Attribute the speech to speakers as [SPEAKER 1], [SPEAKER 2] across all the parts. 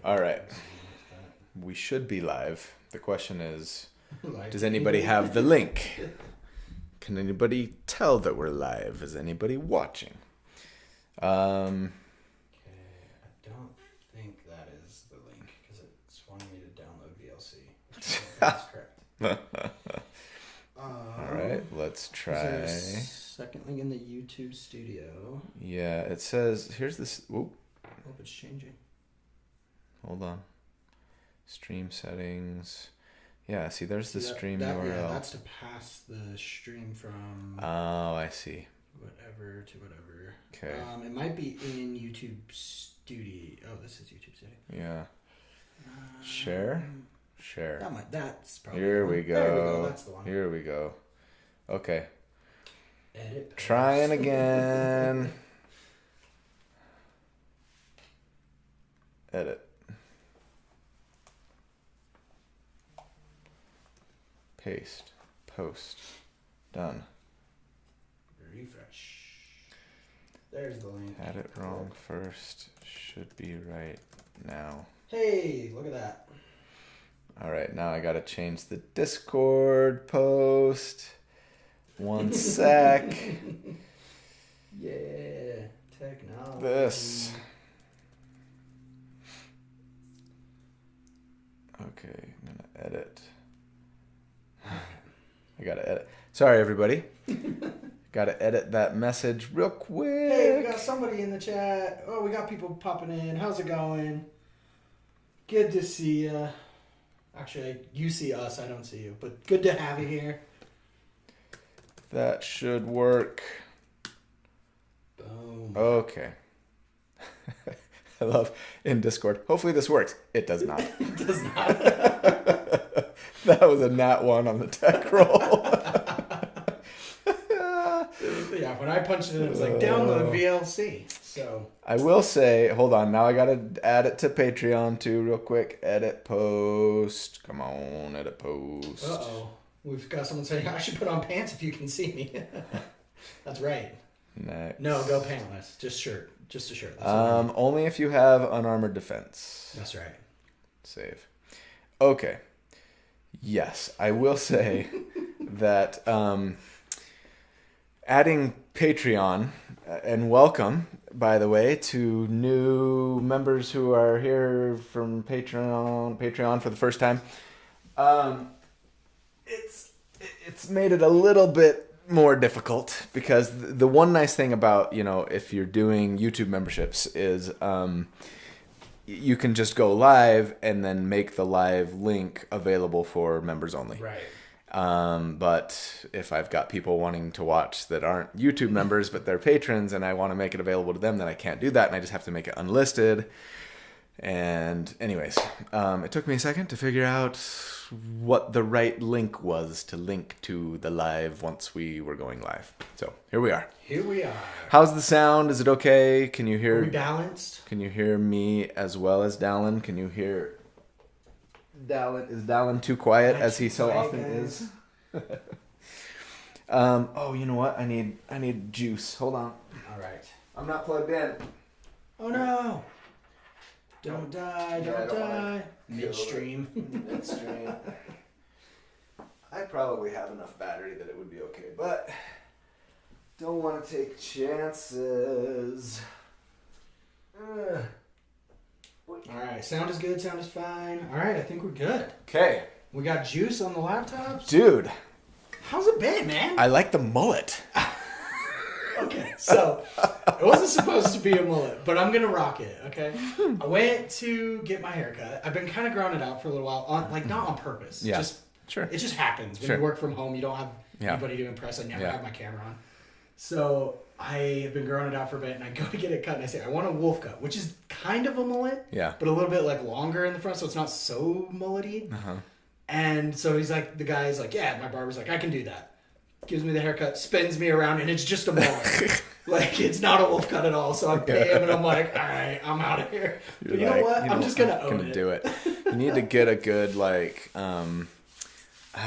[SPEAKER 1] All right. We should be live. The question is,
[SPEAKER 2] Like,
[SPEAKER 1] does anybody have the link? Can anybody tell that we're live? Is anybody watching?
[SPEAKER 2] Okay, I don't think that is the link because it's wanting me to download VLC. That's correct.
[SPEAKER 1] All right, let's
[SPEAKER 2] Is
[SPEAKER 1] try.
[SPEAKER 2] there a second link in the YouTube studio?
[SPEAKER 1] Yeah, it says, here's this. Whoop,
[SPEAKER 2] Hope it's changing.
[SPEAKER 1] hold on. Stream settings. Yeah, see, there's the
[SPEAKER 2] See,
[SPEAKER 1] stream
[SPEAKER 2] that,
[SPEAKER 1] URL.
[SPEAKER 2] Yeah, that's to pass the stream from
[SPEAKER 1] Oh, I see.
[SPEAKER 2] whatever to whatever.
[SPEAKER 1] Okay.
[SPEAKER 2] It might be in YouTube Studio. Oh, this is YouTube Studio.
[SPEAKER 1] Yeah. Share? Share.
[SPEAKER 2] That's probably
[SPEAKER 1] Here
[SPEAKER 2] the one.
[SPEAKER 1] we
[SPEAKER 2] There we go.
[SPEAKER 1] go.
[SPEAKER 2] That's the one.
[SPEAKER 1] Here we go. Okay.
[SPEAKER 2] Edit. Post.
[SPEAKER 1] Trying again. Edit. Paste. Post. Done.
[SPEAKER 2] Refresh. There's the link.
[SPEAKER 1] Had it wrong first. Should be right now.
[SPEAKER 2] Hey, look at that.
[SPEAKER 1] All right, now I gotta change the Discord post. One sec.
[SPEAKER 2] Yeah, technology.
[SPEAKER 1] This. Okay, I'm gonna edit. I gotta edit. Sorry, everybody. Gotta edit that message real quick.
[SPEAKER 2] Hey, we got somebody in the chat. Oh, we got people popping in. How's it going? Good to see you. Actually, you see us. I don't see you, but good to have you here.
[SPEAKER 1] That should work.
[SPEAKER 2] Boom.
[SPEAKER 1] Okay. I love in Discord. Hopefully this works. It does not.
[SPEAKER 2] It does not.
[SPEAKER 1] That was a nat one on the tech roll.
[SPEAKER 2] Yeah, when I punched it in, it was like download VLC. So
[SPEAKER 1] I will say, hold on. Now I got to add it to Patreon too real quick. Edit post. Come on, edit post.
[SPEAKER 2] uh-oh. We've got someone saying, I should put on pants if you can see me. That's right.
[SPEAKER 1] Next.
[SPEAKER 2] No, go pantless. Just shirt. Just a shirt. That's all right.
[SPEAKER 1] Only if you have unarmored defense.
[SPEAKER 2] That's right.
[SPEAKER 1] Save. Okay. Yes, I will say that adding Patreon, and welcome, by the way, to new members who are here from Patreon for the first time. It's made it a little bit more difficult because the one nice thing about, if you're doing YouTube memberships is you can just go live and then make the live link available for members only.
[SPEAKER 2] Right.
[SPEAKER 1] But if I've got people wanting to watch that aren't YouTube members, but they're patrons and I want to make it available to them, then I can't do that. And I just have to make it unlisted. And anyways, it took me a second to figure out what the right link was to link to the live once we were going live. So here we are.
[SPEAKER 2] Here we are.
[SPEAKER 1] How's the sound? Is it okay? Can you hear?
[SPEAKER 2] Are we balanced?
[SPEAKER 1] Can you hear me as well as Dallin? Can you hear Dallin? Is Dallin too quiet as he so often is? Oh, you know what? I need juice. Hold on.
[SPEAKER 2] All right.
[SPEAKER 1] I'm not plugged in.
[SPEAKER 2] Oh no! Don't die!
[SPEAKER 1] Yeah, I
[SPEAKER 2] Don't
[SPEAKER 1] don't
[SPEAKER 2] die!
[SPEAKER 1] wanna
[SPEAKER 2] Midstream.
[SPEAKER 1] Midstream. I probably have enough battery that it would be okay, but don't want to take chances.
[SPEAKER 2] All right. Sound is good. Sound is fine. All right. I think we're good.
[SPEAKER 1] Okay,
[SPEAKER 2] We got juice on the laptops.
[SPEAKER 1] dude,
[SPEAKER 2] How's it been, man?
[SPEAKER 1] I like the mullet.
[SPEAKER 2] Okay, so it wasn't supposed to be a mullet, but I'm gonna rock it. Okay, I went to get my haircut. I've been kind of growing it out for a little while, not on purpose.
[SPEAKER 1] Yeah.
[SPEAKER 2] Just
[SPEAKER 1] Sure.
[SPEAKER 2] it just happens when
[SPEAKER 1] Sure.
[SPEAKER 2] you work from home. You don't have
[SPEAKER 1] Yeah.
[SPEAKER 2] anybody to impress. I never
[SPEAKER 1] Yeah.
[SPEAKER 2] have my camera on, so I have been growing it out for a bit, and I go to get it cut, and I say I want a wolf cut, which is kind of a mullet,
[SPEAKER 1] Yeah.
[SPEAKER 2] but a little bit like longer in the front, so it's not so mullety.
[SPEAKER 1] Uh-huh.
[SPEAKER 2] And so the guy's like, yeah, my barber's like, I can do that. Gives me the haircut, spins me around, and it's just a mullet. Like, it's not a wolf cut at all. So I pay him, and I'm like, all right, I'm out of here. But you know what? I'm just going to own it.
[SPEAKER 1] Do it. You need to get a good, I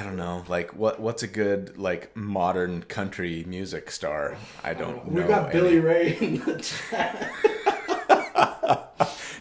[SPEAKER 1] don't know, what's a good, modern country music star? I don't know.
[SPEAKER 2] We've got Billy Ray in the chat.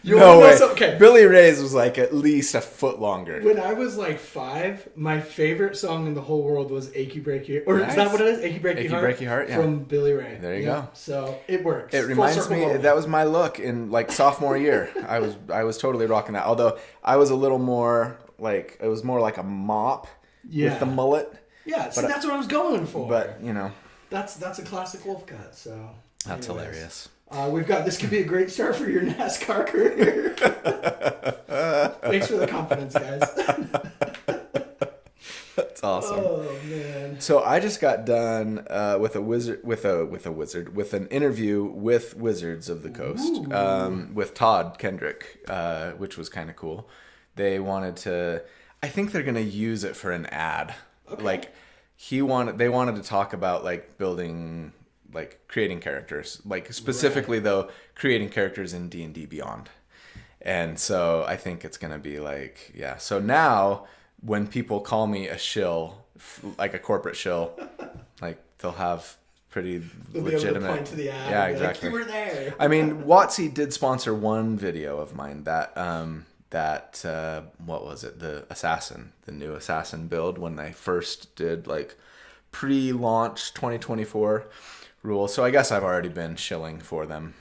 [SPEAKER 2] You
[SPEAKER 1] No
[SPEAKER 2] wanna know
[SPEAKER 1] way.
[SPEAKER 2] something? Okay.
[SPEAKER 1] Billy Ray's was like at least a foot longer.
[SPEAKER 2] When I was like 5, my favorite song in the whole world was "Achy Breaky," or
[SPEAKER 1] Nice.
[SPEAKER 2] is that what it is? "Achy Breaky
[SPEAKER 1] Achy
[SPEAKER 2] Heart"
[SPEAKER 1] Breaky Heart, yeah.
[SPEAKER 2] from Billy Ray.
[SPEAKER 1] There you
[SPEAKER 2] Yeah.
[SPEAKER 1] go.
[SPEAKER 2] So it works.
[SPEAKER 1] It
[SPEAKER 2] Full
[SPEAKER 1] reminds
[SPEAKER 2] circle
[SPEAKER 1] me
[SPEAKER 2] moment.
[SPEAKER 1] that was my look in like sophomore year. I was totally rocking that. Although I was a little more like it was more like a mop
[SPEAKER 2] Yeah.
[SPEAKER 1] with the mullet.
[SPEAKER 2] Yeah, see,
[SPEAKER 1] but-
[SPEAKER 2] that's what I was going for.
[SPEAKER 1] But you know,
[SPEAKER 2] that's a classic wolf cut. So
[SPEAKER 1] that's
[SPEAKER 2] anyways.
[SPEAKER 1] hilarious.
[SPEAKER 2] We've got this could be a great start for your NASCAR career. Thanks for the confidence, guys.
[SPEAKER 1] That's awesome.
[SPEAKER 2] Oh man.
[SPEAKER 1] So I just got done with an interview with Wizards of the Coast with Todd Kendrick, which was kind of cool. They wanted to. I think they're gonna use it for an ad.
[SPEAKER 2] Okay.
[SPEAKER 1] Like they wanted to talk about like building, like creating characters, like specifically though creating characters in D&D Beyond. And so I think it's gonna be like, yeah. So now when people call me a shill, like a corporate shill, like they'll have pretty
[SPEAKER 2] They'll
[SPEAKER 1] legitimate.
[SPEAKER 2] be able to point to the ad.
[SPEAKER 1] Yeah,
[SPEAKER 2] and be like,
[SPEAKER 1] exactly.
[SPEAKER 2] you were there.
[SPEAKER 1] I mean, WotC did sponsor one video of mine that what was it? The new assassin build when they first did like pre-launch 2024 rule. So I guess I've already been shilling for them.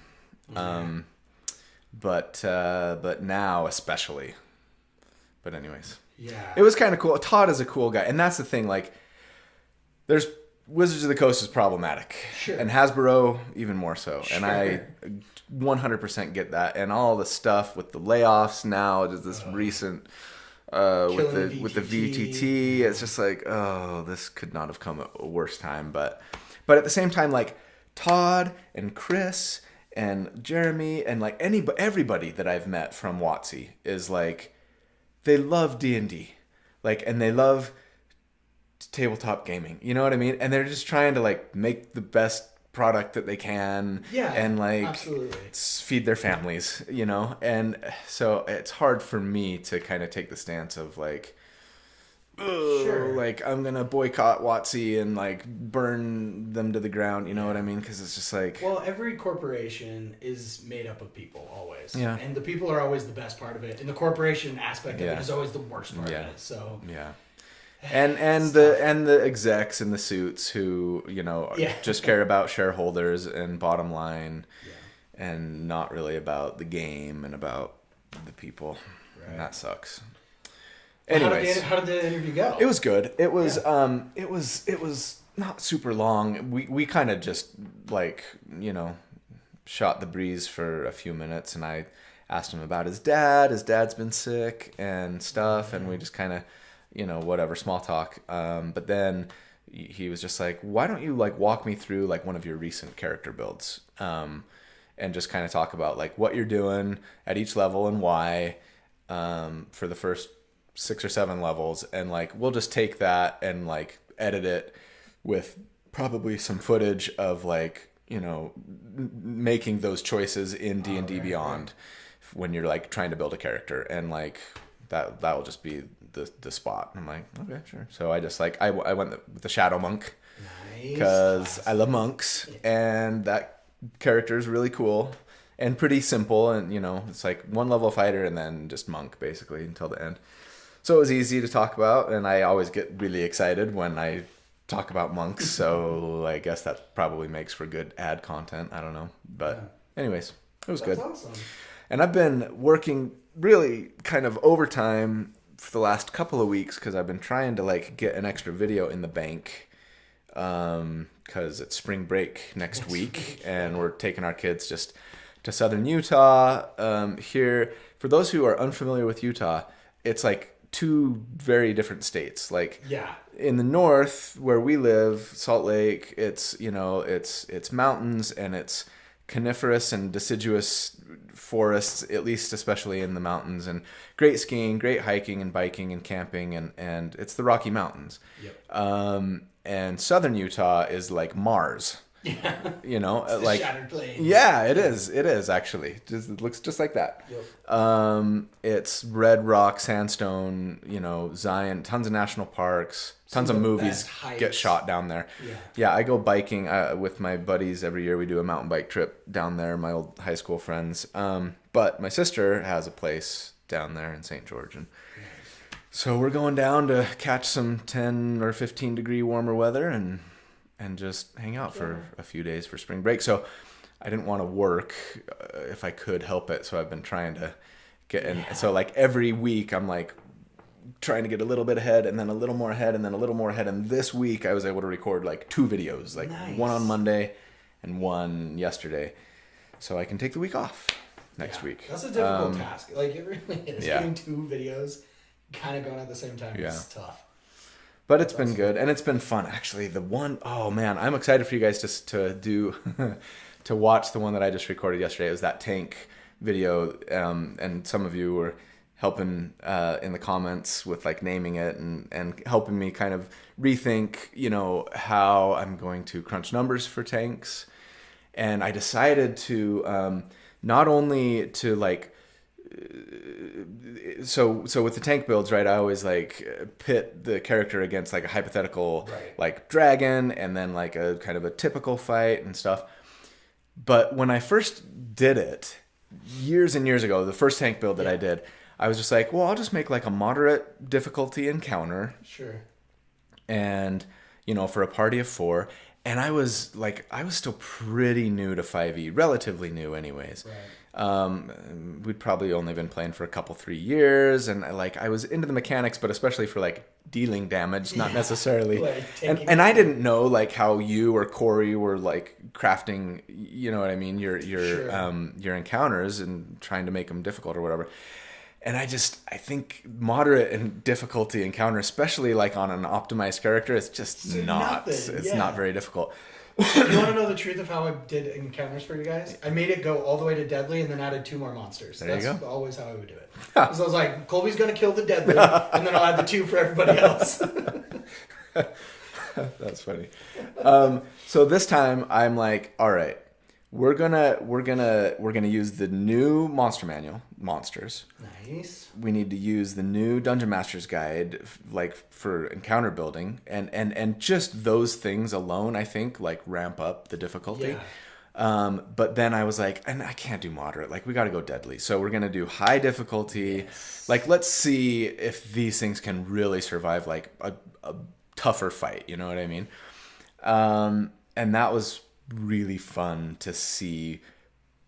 [SPEAKER 1] But now especially. But anyways,
[SPEAKER 2] Yeah.
[SPEAKER 1] it was kind of cool. Todd is a cool guy, and that's the thing. Like, there's Wizards of the Coast is problematic,
[SPEAKER 2] Sure.
[SPEAKER 1] and Hasbro even more so.
[SPEAKER 2] Sure.
[SPEAKER 1] And I 100% get that. And all the stuff with the layoffs now, just this recent with the VTT, it's just like, oh, this could not have come at a worse time. But at the same time, like Todd and Chris and Jeremy and like everybody that I've met from WotC is like, they love D&D, like, and they love tabletop gaming. You know what I mean? And they're just trying to like make the best product that they can.
[SPEAKER 2] Yeah,
[SPEAKER 1] and like
[SPEAKER 2] absolutely.
[SPEAKER 1] feed their families. You know, and so it's hard for me to kind of take the stance of like,
[SPEAKER 2] Sure.
[SPEAKER 1] like I'm gonna boycott WotC and like burn them to the ground. You know what I mean? Because it's just like,
[SPEAKER 2] Well, every corporation is made up of people always.
[SPEAKER 1] Yeah.
[SPEAKER 2] And the people are always the best part of it. And the corporation aspect of
[SPEAKER 1] Yeah.
[SPEAKER 2] it is always the worst part
[SPEAKER 1] Yeah.
[SPEAKER 2] of it. So
[SPEAKER 1] yeah. And the execs in the suits who, you know,
[SPEAKER 2] Yeah.
[SPEAKER 1] just care about shareholders and bottom line,
[SPEAKER 2] Yeah.
[SPEAKER 1] and not really about the game and about the people.
[SPEAKER 2] Right.
[SPEAKER 1] And that sucks.
[SPEAKER 2] Well,
[SPEAKER 1] Anyways,
[SPEAKER 2] how did the interview go?
[SPEAKER 1] it was good. It was it was not super long. We kind of just like, you know, shot the breeze for a few minutes, and I asked him about his dad. His dad's been sick and stuff, and we just kind of, you know, whatever, small talk. But then he was just like, why don't you like walk me through like one of your recent character builds, and just kind of talk about like what you're doing at each level and why, for the first 6 or 7 levels, and like we'll just take that and like edit it with probably some footage of like, you know, making those choices in D&D Beyond when you're like trying to build a character, and like that will just be the spot. I'm like, okay, sure. So I just like I went with the Shadow Monk
[SPEAKER 2] Nice.
[SPEAKER 1] because I love monks, and that character is really cool and pretty simple, and you know, it's like one level fighter and then just monk basically until the end. So it was easy to talk about, and I always get really excited when I talk about monks, so I guess that probably makes for good ad content. I don't know. But anyways, it was
[SPEAKER 2] That's
[SPEAKER 1] good.
[SPEAKER 2] awesome.
[SPEAKER 1] And I've been working really kind of overtime for the last couple of weeks because I've been trying to like get an extra video in the bank, because it's spring break next week, and we're taking our kids just to southern Utah. Here, for those who are unfamiliar with Utah, it's like 2 very different states. Like
[SPEAKER 2] Yeah.
[SPEAKER 1] in the north where we live, Salt Lake, it's, you know, it's mountains, and it's coniferous and deciduous forests, at least especially in the mountains, and great skiing, great hiking and biking and camping, and it's the Rocky Mountains.
[SPEAKER 2] Yep.
[SPEAKER 1] And southern Utah is like Mars. You know,
[SPEAKER 2] It's the
[SPEAKER 1] like
[SPEAKER 2] shattered plane.
[SPEAKER 1] yeah, it is. It is actually. It looks just like that.
[SPEAKER 2] Yep.
[SPEAKER 1] It's red rock, sandstone. You know, Zion. Tons of national parks. Tons
[SPEAKER 2] Some
[SPEAKER 1] of
[SPEAKER 2] of the
[SPEAKER 1] movies
[SPEAKER 2] best hikes.
[SPEAKER 1] get shot down there.
[SPEAKER 2] Yeah.
[SPEAKER 1] I go biking with my buddies every year. We do a mountain bike trip down there. My old high school friends. But my sister has a place down there in St. George, and so we're going down to catch some 10 or 15 degree warmer weather and just hang out for a few days for spring break. So I didn't want to work if I could help it. So I've been trying to get in. So like every week I'm like trying to get a little bit ahead and then a little more ahead and then a little more ahead. And this week I was able to record like 2 videos, like one on Monday and one yesterday. So I can take the week off next week.
[SPEAKER 2] That's a difficult task. Like it really is.
[SPEAKER 1] Yeah.
[SPEAKER 2] Getting 2 videos kind of going at the same time is tough.
[SPEAKER 1] But it's been good, and it's been fun actually. Oh man, I'm excited for you guys to do to watch the one that I just recorded yesterday. It was that tank video, and some of you were helping in the comments with like naming it and helping me kind of rethink, you know, how I'm going to crunch numbers for tanks. And I decided to not only to like. So with the tank builds, right, I always like pit the character against like a hypothetical like dragon and then like a kind of a typical fight and stuff. But when I first did it years and years ago, the first tank build that I did, I was just like, well, I'll just make like a moderate difficulty encounter.
[SPEAKER 2] Sure. And,
[SPEAKER 1] you know, for a party of 4. And I was still pretty new to 5e, relatively new anyways.
[SPEAKER 2] Right.
[SPEAKER 1] We'd probably only been playing for a couple, 3 years, and I was into the mechanics, but especially for like dealing damage, not necessarily.
[SPEAKER 2] Like
[SPEAKER 1] and I didn't know like how you or Corey were like crafting, you know what I mean, your encounters and trying to make them difficult or whatever. And I think moderate and difficulty encounter, especially like on an optimized character, it's just not. It's not very difficult.
[SPEAKER 2] You want to know the truth of how I did encounters for you guys? I made it go all the way to deadly and then added 2 more monsters. That's always how I would do it. Because I was like, Colby's going to kill the deadly, and then I'll add the 2 for everybody else.
[SPEAKER 1] That's funny. So this time I'm like, all right, we're gonna use the new monster manual, monsters.
[SPEAKER 2] Nice.
[SPEAKER 1] We need to use the new Dungeon Master's Guide, like for encounter building, and just those things alone, I think, like ramp up the difficulty. Yeah. But then I was like, and I can't do moderate. Like we got to go deadly. So we're gonna do high difficulty. Yes. Like let's see if these things can really survive like a tougher fight. You know what I mean? And that was really fun to see,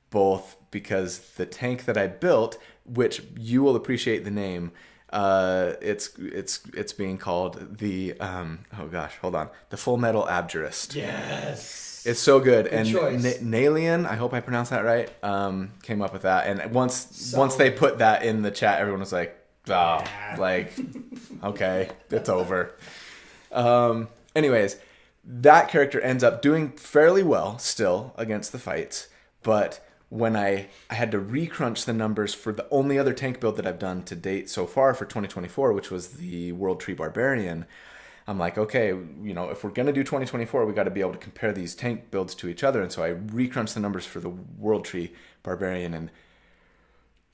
[SPEAKER 1] both because the tank that I built, which you will appreciate the name, it's being called the the Full Metal Abjurist.
[SPEAKER 2] Yes,
[SPEAKER 1] it's so good.
[SPEAKER 2] And
[SPEAKER 1] Nalian, I hope I pronounced that right, came up with that. And once they put that in the chat, everyone was like, oh, like okay, it's over. Anyways, that character ends up doing fairly well still against the fights, but when I had to recrunch the numbers for the only other tank build that I've done to date so far for 2024, which was the World Tree Barbarian, I'm like, okay, you know, if we're going to do 2024, we got to be able to compare these tank builds to each other. And so I recrunched the numbers for the World Tree Barbarian, and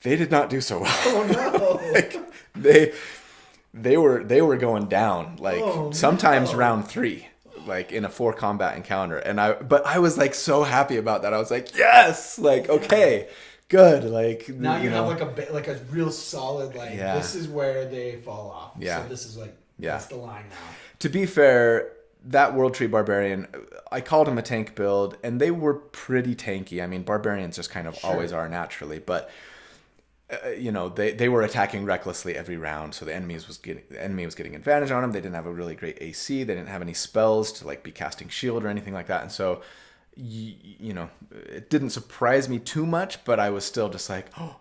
[SPEAKER 1] they did not do so well.
[SPEAKER 2] Oh no.
[SPEAKER 1] Like, they were going down, like sometimes round 3. Like in a 4 combat encounter, but I was like so happy about that. I was like, yes, like okay, good. Like
[SPEAKER 2] now you have like a real solid this is where they fall off. So this is that's the line now.
[SPEAKER 1] To be fair, that World Tree Barbarian, I called him a tank build, and they were pretty tanky. I mean, barbarians just kind of always are naturally, but you know, they were attacking recklessly every round, so the enemy was getting advantage on them. They didn't have a really great AC. They didn't have any spells to like be casting shield or anything like that, and so you know, it didn't surprise me too much, but I was still just like, oh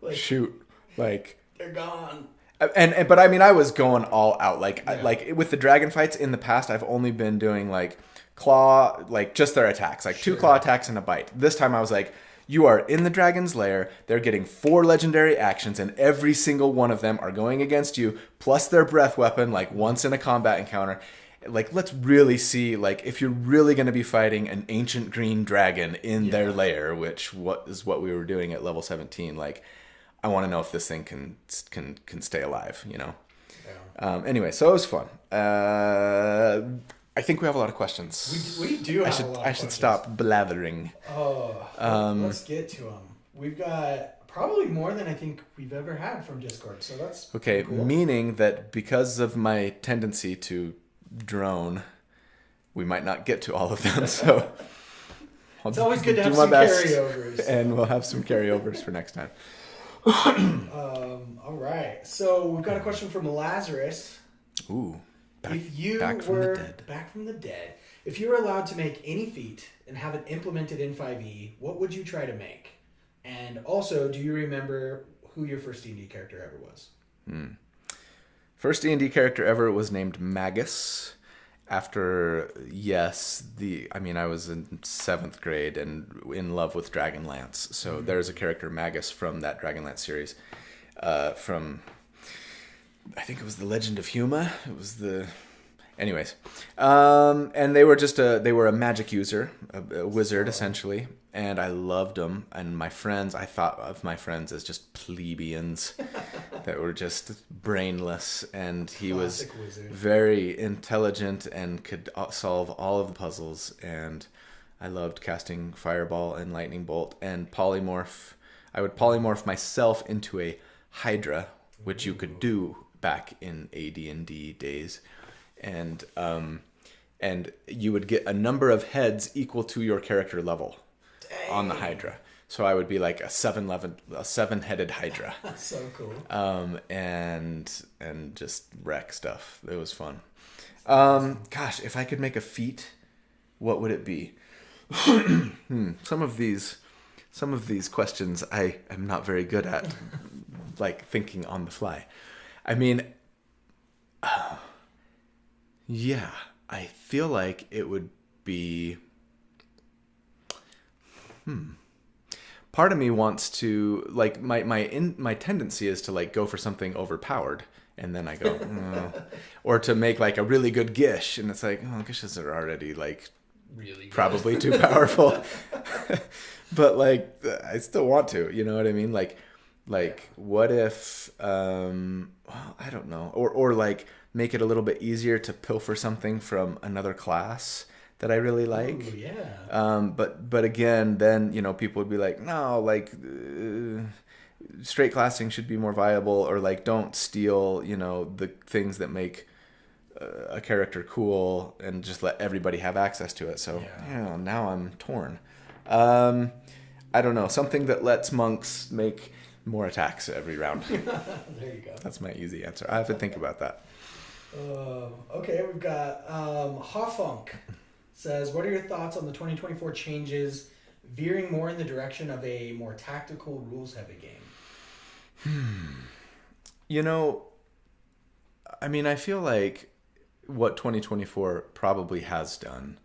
[SPEAKER 1] like, shoot, like
[SPEAKER 2] they're gone.
[SPEAKER 1] But I mean, I was going all out, like with the dragon fights in the past. I've only been doing like claw, like just their attacks, like 2 claw attacks and a bite. This time I was like, you are in the dragon's lair. They're getting 4 legendary actions, and every single one of them are going against you, plus their breath weapon, like once in a combat encounter. like let's really see, like, if you're really going to be fighting an ancient green dragon in their lair, which what we were doing at level 17, like I want to know if this thing can stay alive, you know. Anyway, so it was fun. I think we have a lot of questions.
[SPEAKER 2] We do have a lot of questions.
[SPEAKER 1] I should stop blathering.
[SPEAKER 2] Let's get to them. We've got probably more than I think we've ever had from Discord, so that's
[SPEAKER 1] okay.
[SPEAKER 2] cool.
[SPEAKER 1] Meaning that because of my tendency to drone, we might not get to all of them. So
[SPEAKER 2] it's always good to have some carryovers,
[SPEAKER 1] and we'll have some carryovers for next time.
[SPEAKER 2] All right. So we've got a question from Lazarus.
[SPEAKER 1] Ooh.
[SPEAKER 2] Back from the dead, if you were allowed to make any feat and have it implemented in 5e, what would you try to make? And also, do you remember who your first D&D character ever was?
[SPEAKER 1] First D&D character ever was named Magus. After, I was in 7th grade and in love with Dragonlance. So there's a character, Magus, from that Dragonlance series. From, I think it was The Legend of Huma. It was anyways. And they were a magic user, a wizard, essentially. And I loved them. And I thought of my friends as just plebeians that were just brainless. And he was very intelligent and could solve all of the puzzles. And I loved casting Fireball and Lightning Bolt and polymorph. I would polymorph myself into a Hydra, which you could do back in AD&D days. And you would get a number of heads equal to your character level. Dang. On the Hydra. So I would be like a 7-headed Hydra.
[SPEAKER 2] So cool.
[SPEAKER 1] And just wreck stuff. It was fun. Gosh, if I could make a feat, what would it be? Some of these questions I am not very good at, like thinking on the fly. I mean, yeah, I feel like it would be. Part of me wants to, like, my tendency is to like go for something overpowered, and then I go, or to make like a really good Gish, and it's like, Gishes are already like really probably too powerful, but like I still want to, you know what I mean? Like what if, I don't know, or like make it a little bit easier to pilfer something from another class that I really like.
[SPEAKER 2] Ooh, yeah.
[SPEAKER 1] But again, then, you know, people would be like, no, like straight classing should be more viable, or like don't steal, you know, the things that make a character cool and just let everybody have access to it. So now I'm torn. I don't know, something that lets monks make more attacks every round.
[SPEAKER 2] There you go.
[SPEAKER 1] That's my easy answer. I have to think about that.
[SPEAKER 2] Okay, we've got Hafunk says, what are your thoughts on the 2024 changes veering more in the direction of a more tactical, rules-heavy game?
[SPEAKER 1] You know, I mean, I feel like what 2024 probably has done,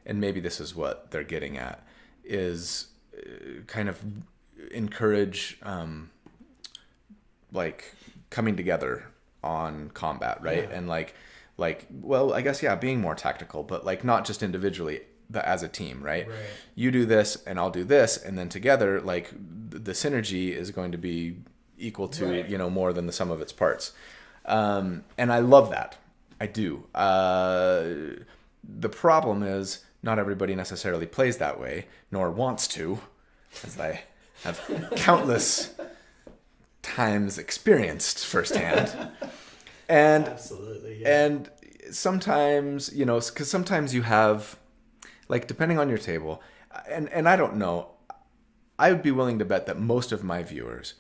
[SPEAKER 1] and maybe this is what they're getting at, is kind of encourage like coming together on combat, right? And like well, I guess being more tactical, but like not just individually, but as a team, right? You do this and I'll do this, and then together, like the synergy is going to be equal to you know, more than the sum of its parts. And I love that. I do. The problem is not everybody necessarily plays that way, nor wants to, as I have countless times experienced firsthand. And
[SPEAKER 2] absolutely, yeah.
[SPEAKER 1] And sometimes, you know, because sometimes you have, like, depending on your table, and I don't know, I would be willing to bet that most of my viewers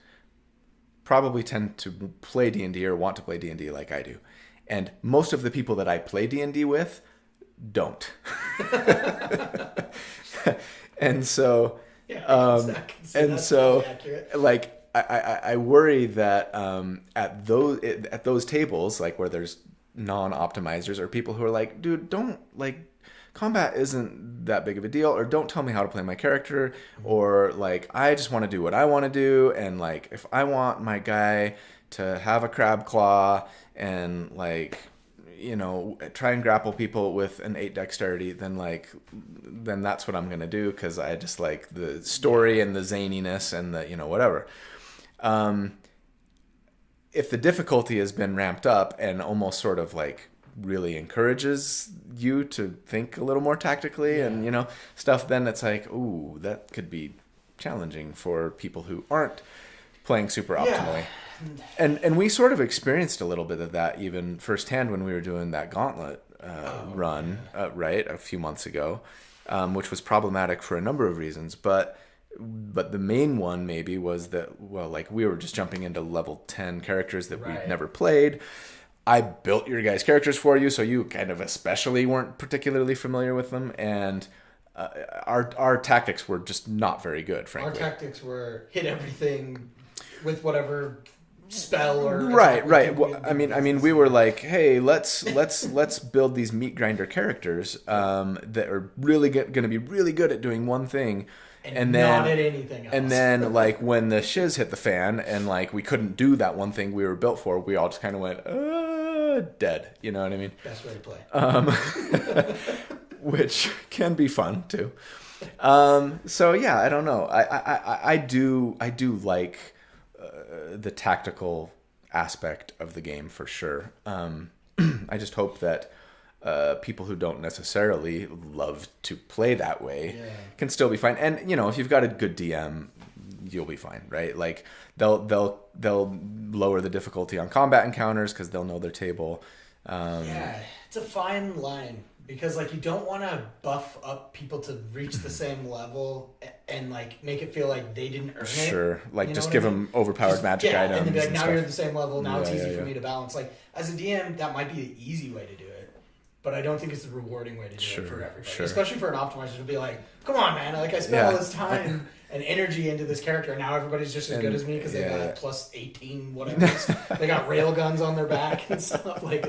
[SPEAKER 1] probably tend to play D&D or want to play D&D like I do, and most of the people that I play D&D with don't. And so, like, I worry that at those tables, like where there's non-optimizers or people who are like, dude, don't, like, combat isn't that big of a deal, or don't tell me how to play my character, or like, I just want to do what I want to do, and like, if I want my guy to have a crab claw and, like, try and grapple people with an 8 dexterity, then that's what I'm gonna do, because I just like the story and the zaniness and the whatever. If the difficulty has been ramped up and almost sort of like really encourages you to think a little more tactically and stuff, then it's like, ooh, that could be challenging for people who aren't playing super optimally. And we sort of experienced a little bit of that even firsthand when we were doing that gauntlet run, right, a few months ago, which was problematic for a number of reasons. But the main one maybe was that, well, like we were just jumping into level 10 characters that we'd never played. I built your guys' characters for you, so you kind of especially weren't particularly familiar with them, and our tactics were just not very good, frankly.
[SPEAKER 2] Our tactics were hit everything with whatever spell or
[SPEAKER 1] right. Well, I mean, we were like, hey, let's build these meat grinder characters that are really going to be really good at doing one thing, and then
[SPEAKER 2] not at anything else.
[SPEAKER 1] And then like when the shiz hit the fan and like we couldn't do that one thing we were built for, we all just kind of went dead. You know what I mean?
[SPEAKER 2] Best way to play.
[SPEAKER 1] Which can be fun too. So yeah, I don't know. I do like the tactical aspect of the game for sure. I just hope that people who don't necessarily love to play that way can still be fine. And if you've got a good DM, you'll be fine, right? Like they'll lower the difficulty on combat encounters because they'll know their table.
[SPEAKER 2] It's a fine line, because like you don't want to buff up people to reach the same level and like make it feel like they didn't earn it.
[SPEAKER 1] Sure, like just give them overpowered magic items.
[SPEAKER 2] And then be like, now
[SPEAKER 1] stuff.
[SPEAKER 2] you're at the same level. Now it's easy for me to balance. Like as a DM, that might be the easy way to do it, but I don't think it's the rewarding way to do it for everybody. Especially for an optimizer to be like, come on, man! Like I spent all this time and energy into this character, and now everybody's just as good as me because they got plus 18 whatever. They got rail guns on their back and stuff. Like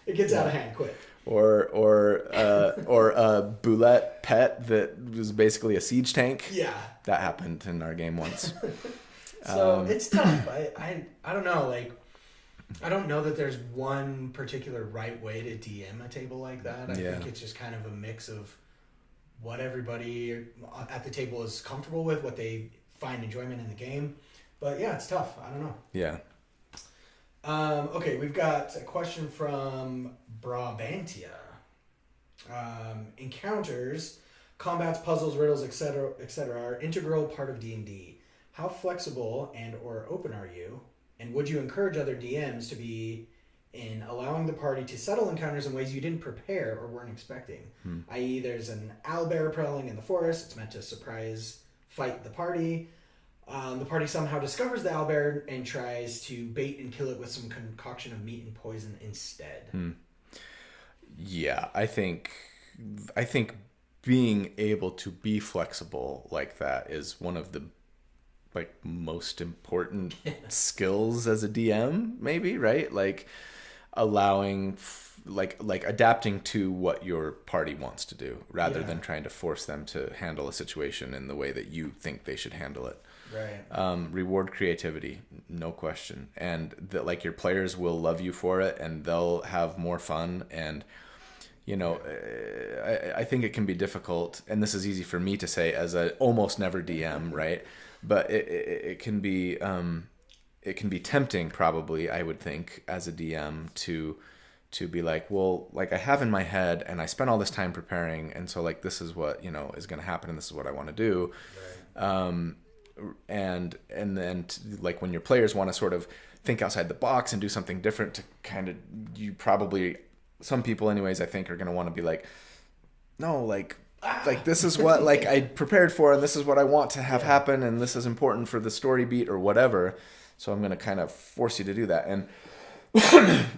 [SPEAKER 2] it gets out of hand quick.
[SPEAKER 1] Or a boulette pet that was basically a siege tank.
[SPEAKER 2] Yeah,
[SPEAKER 1] that happened in our game once.
[SPEAKER 2] So it's tough. I don't know. Like I don't know that there's one particular right way to DM a table like that. I think it's just kind of a mix of what everybody at the table is comfortable with, what they find enjoyment in the game. But yeah, it's tough. I don't know.
[SPEAKER 1] Yeah.
[SPEAKER 2] Okay, we've got a question from Brabantia. Encounters, combats, puzzles, riddles, etc., are an integral part of D&D. How flexible and or open are you? And would you encourage other DMs to be in allowing the party to settle encounters in ways you didn't prepare or weren't expecting? I.e., there's an owlbear prowling in the forest. It's meant to surprise fight the party. The party somehow discovers the owlbear and tries to bait and kill it with some concoction of meat and poison instead.
[SPEAKER 1] Yeah, I think being able to be flexible like that is one of the most important skills as a DM, maybe, right? Like allowing like adapting to what your party wants to do rather than trying to force them to handle a situation in the way that you think they should handle it.
[SPEAKER 2] Right.
[SPEAKER 1] Reward creativity, no question. And that like your players will love you for it and they'll have more fun. And, I think it can be difficult, and this is easy for me to say as a almost never DM, right? But it can be tempting probably, I would think, as a DM to be like, well, like I have in my head and I spent all this time preparing, and so like this is what is going to happen and this is what I want to do. Right. And then like when your players want to sort of think outside the box and do something different to kind of, some people anyways, I think are going to want to be like, no, like this is what like I prepared for and this is what I want to have happen and this is important for the story beat or whatever. So I'm going to kind of force you to do that. And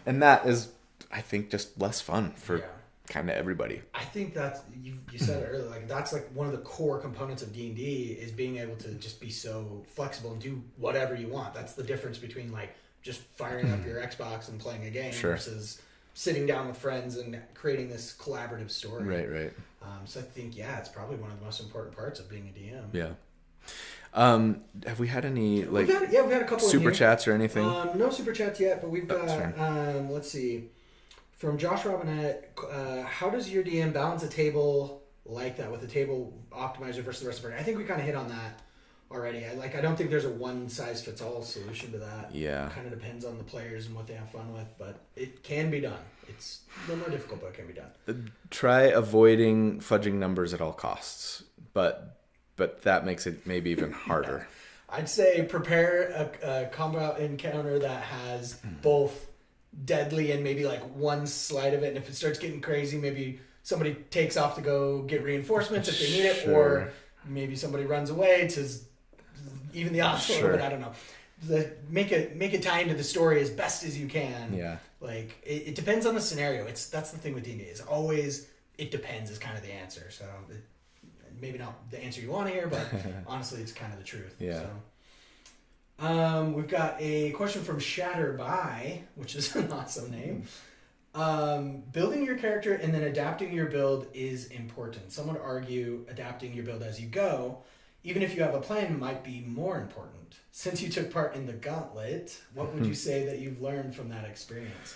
[SPEAKER 1] and that is, I think, just less fun for kind of everybody.
[SPEAKER 2] I think that's, you said it earlier, like that's like one of the core components of D&D is being able to just be so flexible and do whatever you want. That's the difference between like just firing up your Xbox and playing a game versus sitting down with friends and creating this collaborative story.
[SPEAKER 1] Right.
[SPEAKER 2] So I think, it's probably one of the most important parts of being a DM.
[SPEAKER 1] Yeah. Have we had any
[SPEAKER 2] we've had a couple
[SPEAKER 1] super chats or anything?
[SPEAKER 2] No super chats yet, but we've got let's see, From Josh Robinette, how does your DM balance a table like that with a table optimizer versus the rest of it? I think we kind of hit on that already. I don't think there's a one size fits all solution to that.
[SPEAKER 1] Yeah.
[SPEAKER 2] It kind of depends on the players and what they have fun with, but it can be done. It's a little more difficult, but it can be done.
[SPEAKER 1] Try avoiding fudging numbers at all costs, but that makes it maybe even harder.
[SPEAKER 2] I'd say prepare a combat encounter that has both deadly and maybe like one slide of it, and if it starts getting crazy, maybe somebody takes off to go get reinforcements if they need it, or maybe somebody runs away to even the odds a little bit. I don't know. Make it tie into the story as best as you can.
[SPEAKER 1] Yeah.
[SPEAKER 2] Like it depends on the scenario. That's the thing with D&D is always it depends is kind of the answer. So maybe not the answer you want to hear, but honestly, it's kind of the truth.
[SPEAKER 1] Yeah.
[SPEAKER 2] So. We've got a question from Shatterby, which is an awesome name. Building your character and then adapting your build is important. Some would argue adapting your build as you go, even if you have a plan, might be more important. Since you took part in the Gauntlet, what would you say that you've learned from that experience?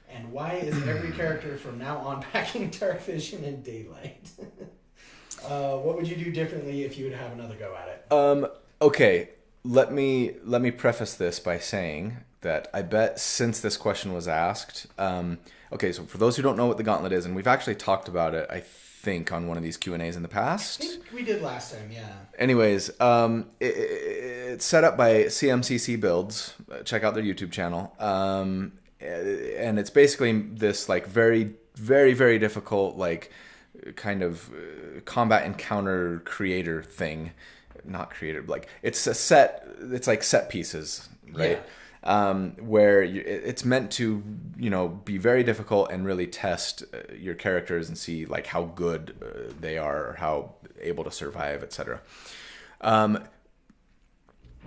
[SPEAKER 2] And why is every character from now on packing dark vision and daylight? What would you do differently if you would have another go at it?
[SPEAKER 1] Okay. Let me preface this by saying that I bet since this question was asked, okay, so for those who don't know what the Gauntlet is, and we've actually talked about it, I think, on one of these Q&As in the past.
[SPEAKER 2] I think we did last time, yeah.
[SPEAKER 1] Anyways, it's set up by CMCC Builds. Check out their YouTube channel. And it's basically this like very, very, very difficult like kind of combat encounter creator thing. Not creative, like it's like set pieces, right? Yeah. Where it's meant to, be very difficult and really test your characters and see like how good they are or how able to survive, etc.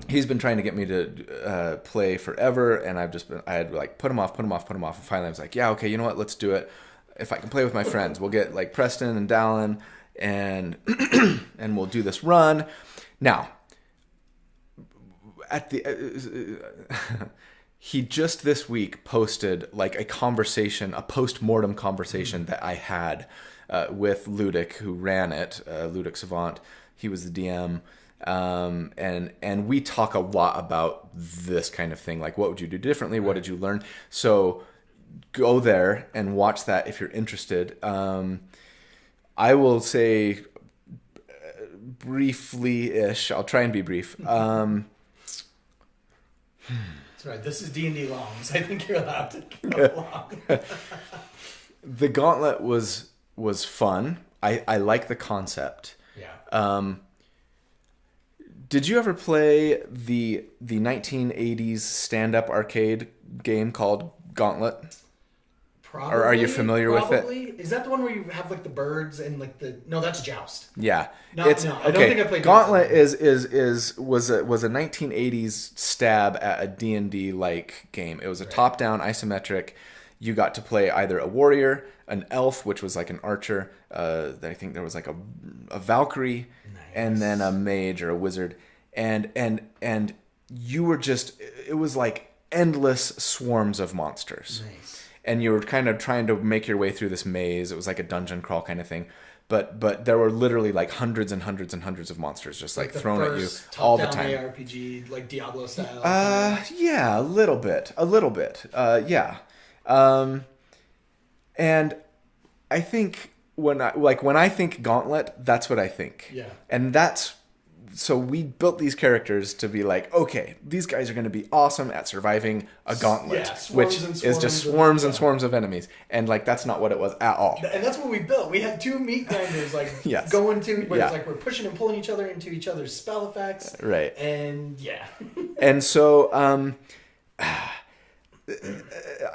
[SPEAKER 1] He's been trying to get me to play forever, and I had like put him off, and finally I was like, yeah, okay, you know what, let's do it. If I can play with my friends, we'll get like Preston and Dallin, and and we'll do this run. Now, at the he just this week posted like a post-mortem conversation that I had with Ludic, who ran it, Ludic Savant. He was the DM, and we talk a lot about this kind of thing, like what would you do differently, what did you learn? So go there and watch that if you're interested. I will say briefly-ish. I'll try and be brief.
[SPEAKER 2] That's right. This is D&D Longs. I think you're allowed to go long.
[SPEAKER 1] The Gauntlet was fun. I like the concept.
[SPEAKER 2] Yeah.
[SPEAKER 1] Did you ever play the 1980s stand-up arcade game called Gauntlet?
[SPEAKER 2] Probably,
[SPEAKER 1] or are you familiar with it?
[SPEAKER 2] Is that the one where you have like the birds and like the? No, that's Joust.
[SPEAKER 1] Yeah,
[SPEAKER 2] no, I don't think I played
[SPEAKER 1] Gauntlet. Was a 1980s stab at a D&D like game. It was a top-down isometric. You got to play either a warrior, an elf, which was like an archer. I think there was like a Valkyrie, and then a mage or a wizard, and you were just, it was like endless swarms of monsters.
[SPEAKER 2] Nice.
[SPEAKER 1] And you were kind of trying to make your way through this maze. It was like a dungeon crawl kind of thing. But there were literally like hundreds and hundreds and hundreds of monsters just like thrown at you all the time.
[SPEAKER 2] ARPG, like Diablo style.
[SPEAKER 1] Yeah, a little bit. Yeah. And I think when I think Gauntlet, that's what I think.
[SPEAKER 2] Yeah.
[SPEAKER 1] And so we built these characters to be like, okay, these guys are going to be awesome at surviving a gauntlet, which is just swarms and swarms of enemies. And like, that's not what it was at all.
[SPEAKER 2] And that's what we built. We had two meat grinders, like going to, where it's like we're pushing and pulling each other into each other's spell effects.
[SPEAKER 1] Right.
[SPEAKER 2] And yeah.
[SPEAKER 1] And so,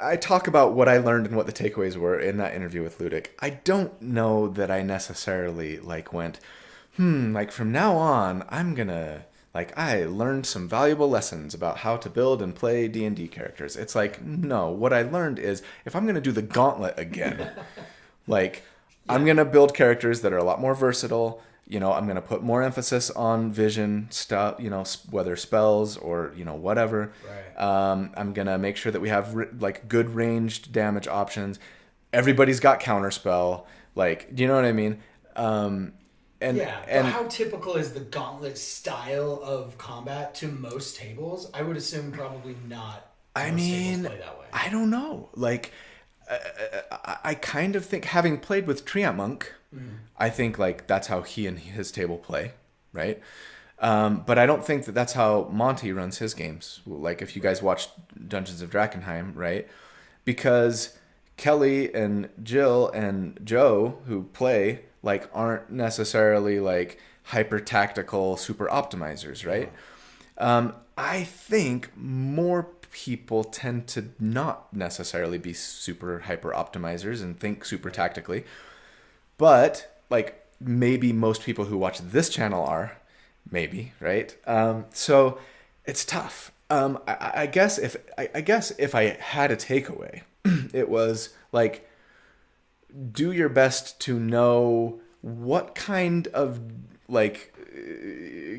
[SPEAKER 1] I talk about what I learned and what the takeaways were in that interview with Ludic. I don't know that I necessarily like went, like from now on, I'm gonna, like, I learned some valuable lessons about how to build and play D&D characters. It's like, no, what I learned is if I'm gonna do the Gauntlet again, like, I'm gonna build characters that are a lot more versatile. I'm gonna put more emphasis on vision stuff, whether spells or, whatever.
[SPEAKER 2] Right.
[SPEAKER 1] I'm gonna make sure that we have like good ranged damage options. everybody's got counterspell. Like, do you know what I mean? And
[SPEAKER 2] Yeah, but how typical is the gauntlet style of combat to most tables? I would assume probably not.
[SPEAKER 1] I
[SPEAKER 2] Most tables
[SPEAKER 1] mean,
[SPEAKER 2] play that way.
[SPEAKER 1] I don't know. Like, I kind of think, having played with Treant Monk, I think like that's how he and his table play, right? But I don't think that that's how Monty runs his games. Like, if you guys watch Dungeons of Drakkenheim, right? Because Kelly and Jill and Joe, who play, like, aren't necessarily like hyper tactical super optimizers, right? I think more people tend to not necessarily be super hyper optimizers and think super tactically, but like maybe most people who watch this channel are, maybe, right? So it's tough. I guess if I had a takeaway, it was like, do your best to know what kind of like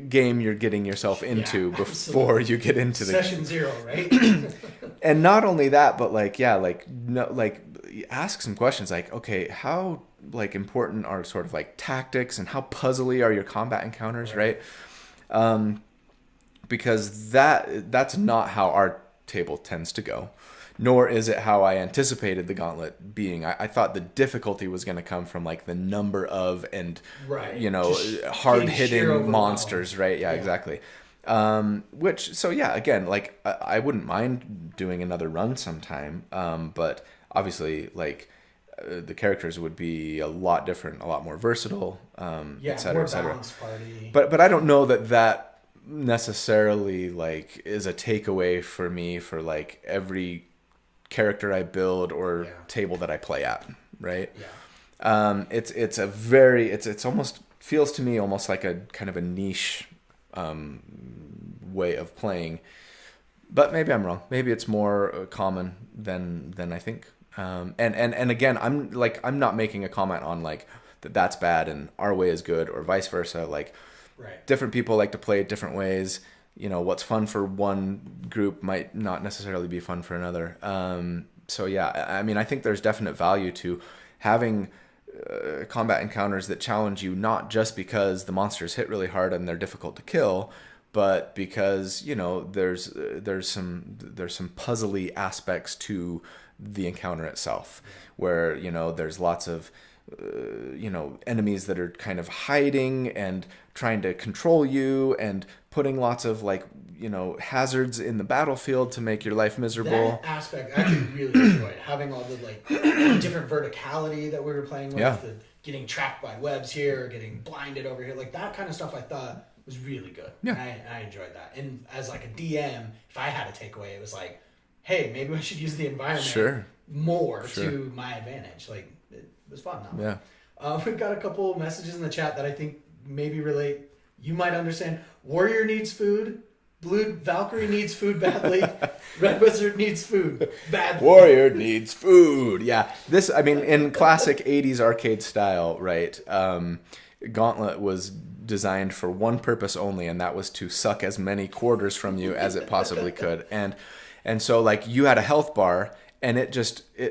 [SPEAKER 1] game you're getting yourself into before you get into the
[SPEAKER 2] Session 0, right?
[SPEAKER 1] and not only that, but like, yeah, like, no, like, ask some questions like, okay, how like important are sort of like tactics, and how puzzly are your combat encounters, right? Because that's not how our table tends to go, nor is it how I anticipated the gauntlet being. I thought the difficulty was going to come from like the number of, and you know, hard hitting monsters, right? Yeah, exactly. Which, so yeah, again, like, I wouldn't mind doing another run sometime, but obviously, like, the characters would be a lot different, a lot more versatile, et cetera, et cetera.
[SPEAKER 2] Party.
[SPEAKER 1] But I don't know that necessarily like is a takeaway for me for like every character I build or table that I play at, right? It's almost feels to me almost like a kind of a niche way of playing, but maybe I'm wrong. Maybe it's more common than I think. And again, I'm not making a comment on like that's bad and our way is good or vice versa. Like, different people like to play it different ways. You know, what's fun for one group might not necessarily be fun for another. So yeah, I mean, I think there's definite value to having combat encounters that challenge you, not just because the monsters hit really hard and they're difficult to kill, but because, you know, there's some puzzly aspects to the encounter itself, where, you know, there's lots of you know, enemies that are kind of hiding and trying to control you and putting lots of like, you know, hazards in the battlefield to make your life miserable.
[SPEAKER 2] That aspect I actually really enjoyed, having all the like different verticality that we were playing with, the getting trapped by webs here, getting blinded over here, like that kind of stuff I thought was really good. I enjoyed that. And as like a DM, if I had a takeaway, it was like, hey, maybe I should use the environment more to my advantage. Like, it was fun. We've got a couple messages in the chat that I think maybe relate. You might understand. Warrior needs food. Blue Valkyrie needs food badly. Red Wizard needs food badly.
[SPEAKER 1] Warrior needs food. Yeah. This, I mean, in classic 80s arcade style, right? Gauntlet was designed for one purpose only, and that was to suck as many quarters from you as it possibly could. And so, like, you had a health bar, and it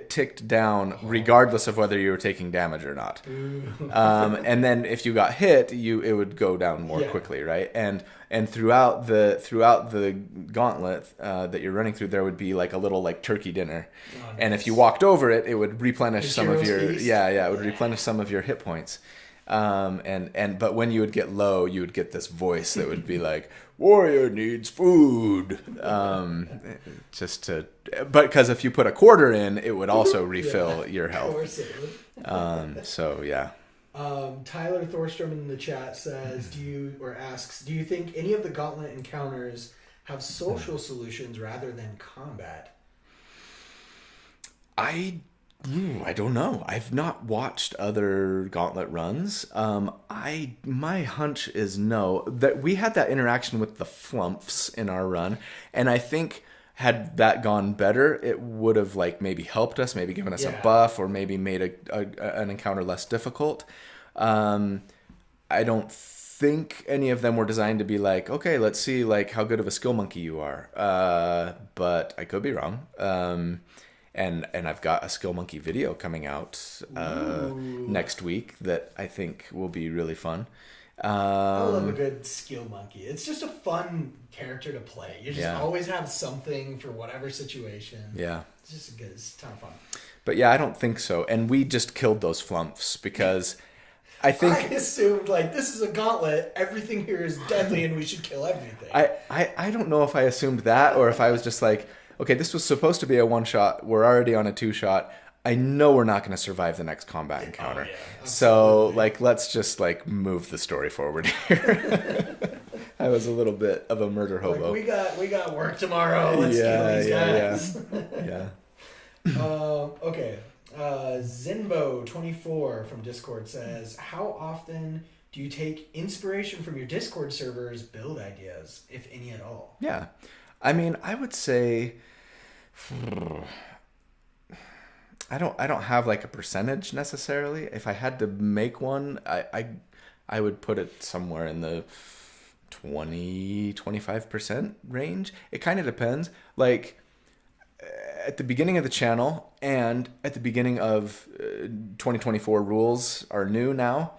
[SPEAKER 1] ticked down regardless of whether you were taking damage or not. And then if you got hit, it would go down more quickly, right? And throughout the gauntlet that you're running through, there would be like a little like turkey dinner, and if you walked over it, it would replenish some of your it would replenish some of your hit points. But when you would get low, you would get this voice that would be like, "Warrior needs food." But because if you put a quarter in, it would also refill your health.
[SPEAKER 2] Of course it would.
[SPEAKER 1] So yeah.
[SPEAKER 2] Tyler Thorstrom in the chat says, do you think any of the Gauntlet encounters have social solutions rather than combat?
[SPEAKER 1] I don't know. I've not watched other Gauntlet runs. My hunch is no. That we had that interaction with the Flumps in our run, and I think had that gone better, it would have like maybe helped us, maybe given us a buff, or maybe made an encounter less difficult. I don't think any of them were designed to be like, okay, let's see like how good of a skill monkey you are. But I could be wrong. and I've got a Skill Monkey video coming out next week that I think will be really fun.
[SPEAKER 2] I love a good skill monkey. It's just a fun character to play. You just always have something for whatever situation.
[SPEAKER 1] Yeah.
[SPEAKER 2] It's just good. It's a ton of fun.
[SPEAKER 1] But yeah, I don't think so. And we just killed those flumps because I think...
[SPEAKER 2] I assumed, like, this is a gauntlet. Everything here is deadly and we should kill everything.
[SPEAKER 1] I don't know if I assumed that or if I was just like, okay, this was supposed to be a one-shot. We're already on a two-shot. I know we're not going to survive the next combat encounter. So, like, let's just, like, move the story forward here. I was a little bit of a murder hobo.
[SPEAKER 2] Like, we got work tomorrow. Let's kill these guys.
[SPEAKER 1] Yeah.
[SPEAKER 2] Okay. Zinbo24 from Discord says, how often do you take inspiration from your Discord server's build ideas, if any at all?
[SPEAKER 1] Yeah. I mean, I would say... I don't have like a percentage necessarily. If I had to make one, I would put it somewhere in the 20-25% range. It kind of depends. Like at the beginning of the channel and at the beginning of 2024 rules are new now.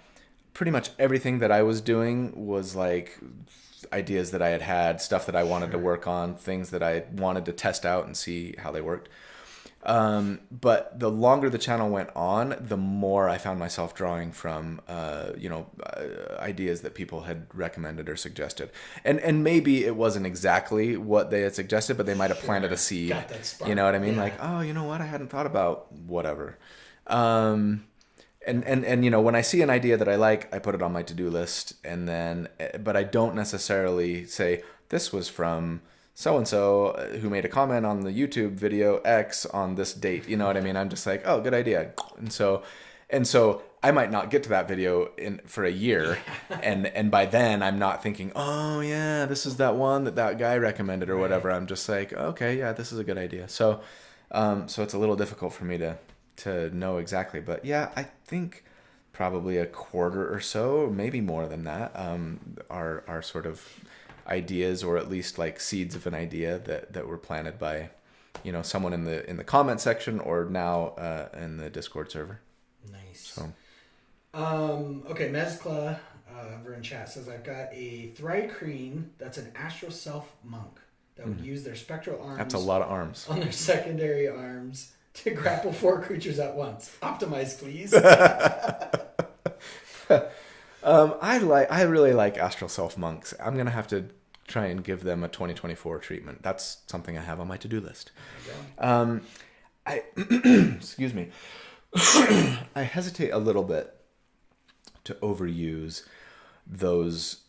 [SPEAKER 1] Pretty much everything that I was doing was like ideas that I had, stuff that I wanted to work on, things that I wanted to test out and see how they worked. But the longer the channel went on, the more I found myself drawing from, ideas that people had recommended or suggested. And maybe it wasn't exactly what they had suggested, but they might have planted a seed.
[SPEAKER 2] Got that spark.
[SPEAKER 1] You know what I mean?
[SPEAKER 2] Yeah.
[SPEAKER 1] Like, oh, you know what? I hadn't thought about whatever. And you know, when I see an idea that I like, I put it on my to-do list but I don't necessarily say this was from so-and-so who made a comment on the YouTube video X on this date. You know what I mean? I'm just like, oh, good idea. And so I might not get to that video for a year. And by then I'm not thinking, oh yeah, this is that one that guy recommended or whatever. I'm just like, okay, yeah, this is a good idea. So it's a little difficult for me to know exactly, but yeah, I think probably a quarter or so, maybe more than that, are sort of ideas, or at least like seeds of an idea that were planted by, you know, someone in the comment section or now in the Discord server.
[SPEAKER 2] Nice.
[SPEAKER 1] So,
[SPEAKER 2] okay, Mezcla over in chat says, I've got a Thri-kreen that's an Astral Self monk that would use their spectral arms.
[SPEAKER 1] That's a lot of arms.
[SPEAKER 2] On their secondary arms to grapple 4 creatures at once. Optimize, please.
[SPEAKER 1] I really like Astral Self monks. I'm gonna have to try and give them a 2024 treatment. That's something I have on my to-do list. Excuse me. I hesitate a little bit to overuse those.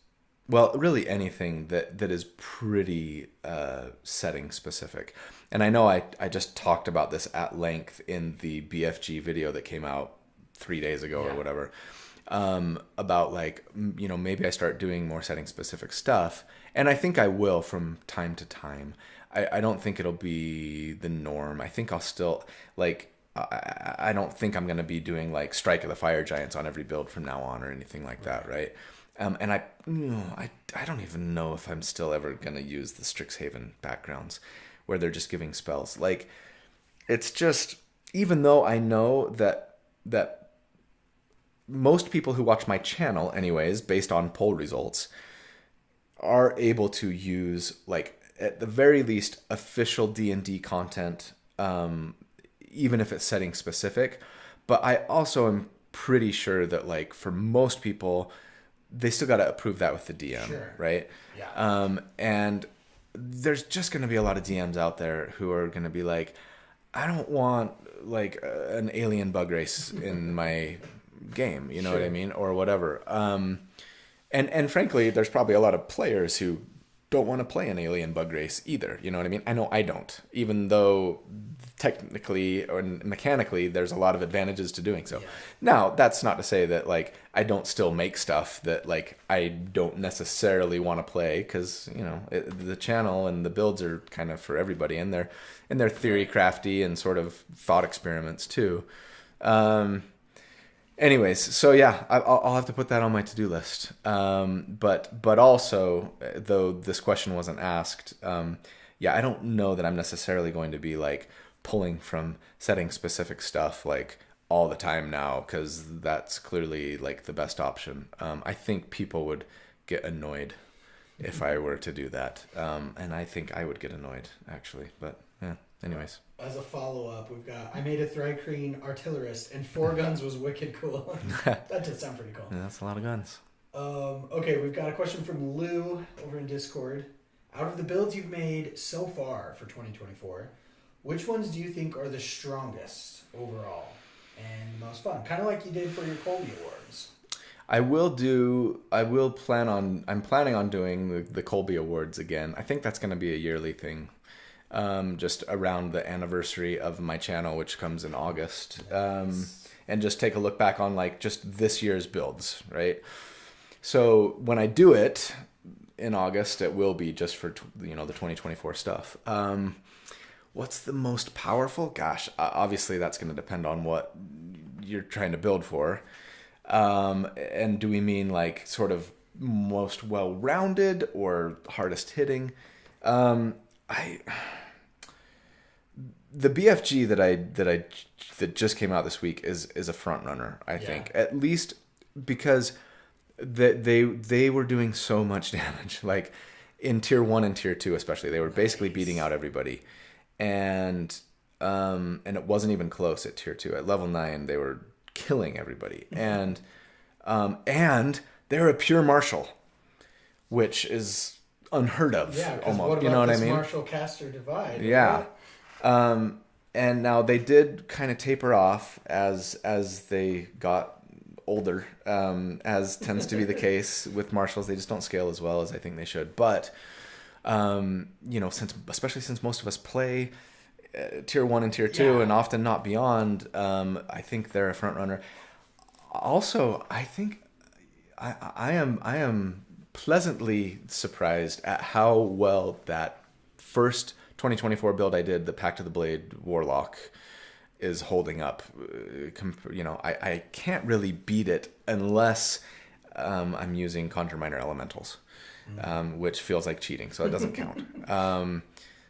[SPEAKER 1] Well, really anything that is pretty setting specific. And I know I just talked about this at length in the BFG video that came out 3 days ago or whatever. About like, you know, maybe I start doing more setting specific stuff. And I think I will from time to time. I don't think it'll be the norm. I think I'll still like, I don't think I'm going to be doing like Strike of the Fire Giants on every build from now on or anything like that. Right. And I don't even know if I'm still ever going to use the Strixhaven backgrounds where they're just giving spells. Like, it's just, even though I know that most people who watch my channel anyways, based on poll results, are able to use, like, at the very least, official D&D content, even if it's setting specific. But I also am pretty sure that, like, for most people, they still got to approve that with the DM, right?
[SPEAKER 2] Yeah.
[SPEAKER 1] And there's just going to be a lot of DMs out there who are going to be like, I don't want, like, an alien bug race in my game, you know what I mean, or whatever. And frankly, there's probably a lot of players who don't want to play an alien bug race either, you know what I mean? I know I don't, even though technically or mechanically there's a lot of advantages to doing so. Now, that's not to say that, like, I don't still make stuff that, like, I don't necessarily want to play, because, you know, the channel and the builds are kind of for everybody, and they're theory crafty and sort of thought experiments too. Anyways, so yeah, I'll have to put that on my to-do list. But also, though this question wasn't asked, I don't know that I'm necessarily going to be like pulling from setting specific stuff like all the time now, because that's clearly like the best option. I think people would get annoyed if I were to do that. And I think I would get annoyed actually, but yeah, anyways.
[SPEAKER 2] As a follow-up, I made a Thri-kreen artillerist, and 4 guns was wicked cool. That did sound pretty cool.
[SPEAKER 1] Yeah, that's a lot of guns.
[SPEAKER 2] Okay, we've got a question from Lou over in Discord. Out of the builds you've made so far for 2024, which ones do you think are the strongest overall and most fun? Kind of like you did for your Colby Awards.
[SPEAKER 1] I'm planning on doing the Colby Awards again. I think that's going to be a yearly thing. Just around the anniversary of my channel, which comes in August. And just take a look back on like just this year's builds, right? So when I do it in August, it will be just for, the 2024 stuff. What's the most powerful? Gosh, obviously that's going to depend on what you're trying to build for. And do we mean like sort of most well-rounded or hardest hitting? The BFG that just came out this week is a front runner, I think, at least because they were doing so much damage, like in tier 1 and tier 2 especially. They were basically beating out everybody, and it wasn't even close at tier 2. At level 9 they were killing everybody. And they're a pure martial, which is unheard of. Almost, you know what I mean?
[SPEAKER 2] Martial caster divide.
[SPEAKER 1] Yeah. Right? And now they did kind of taper off as they got older, as tends to be the case with martials. They just don't scale as well as I think they should. But especially since most of us play tier 1 and tier 2 and often not beyond, I think they're a front runner. Also, I think I am pleasantly surprised at how well that first 2024 build I did, the Pact of the Blade Warlock, is holding up. I can't really beat it unless I'm using Conjure Minor Elementals, which feels like cheating, so it doesn't count.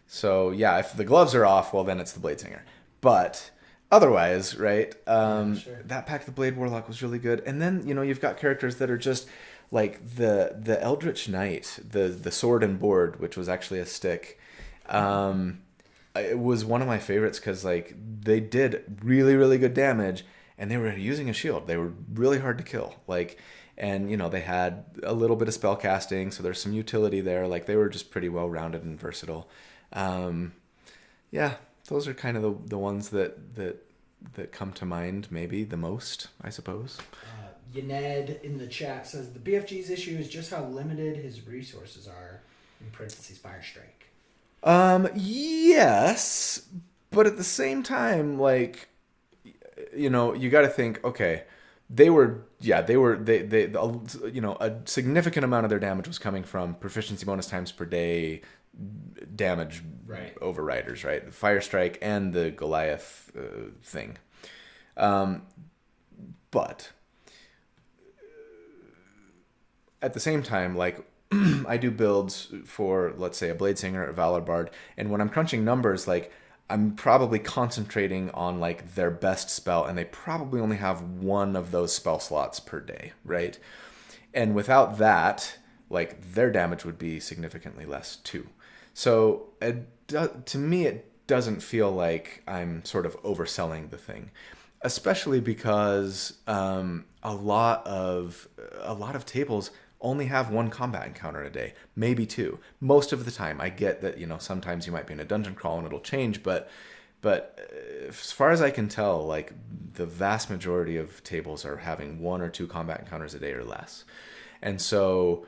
[SPEAKER 1] So yeah, if the gloves are off, well then it's the Blade Singer. But otherwise, right,
[SPEAKER 2] sure.
[SPEAKER 1] That Pact of the Blade Warlock was really good. And then, you've got characters that are just like the Eldritch Knight, the sword and board, which was actually a stick. It was one of my favorites because like they did really, really good damage, and they were using a shield. They were really hard to kill. And they had a little bit of spell casting, so there's some utility there. Like they were just pretty well rounded and versatile. Yeah, those are kind of the ones that come to mind maybe the most, I suppose.
[SPEAKER 2] Yaned in the chat says the BFG's issue is just how limited his resources are. In parentheses, Fire Strike.
[SPEAKER 1] Yes, but at the same time, like, you got to think, okay, they a significant amount of their damage was coming from proficiency bonus times per day damage overriders, right? The Fire Strike and the Goliath thing. But at the same time, like, I do builds for, let's say, a Blade Singer or Valor Bard, and when I'm crunching numbers, like, I'm probably concentrating on like their best spell, and they probably only have one of those spell slots per day, right? And without that, like, their damage would be significantly less too. So to me, it doesn't feel like I'm sort of overselling the thing, especially because a lot of tables only have one combat encounter a day, maybe 2. Most of the time, I get that, sometimes you might be in a dungeon crawl and it'll change, but as far as I can tell, like, the vast majority of tables are having 1 or 2 combat encounters a day or less. And so,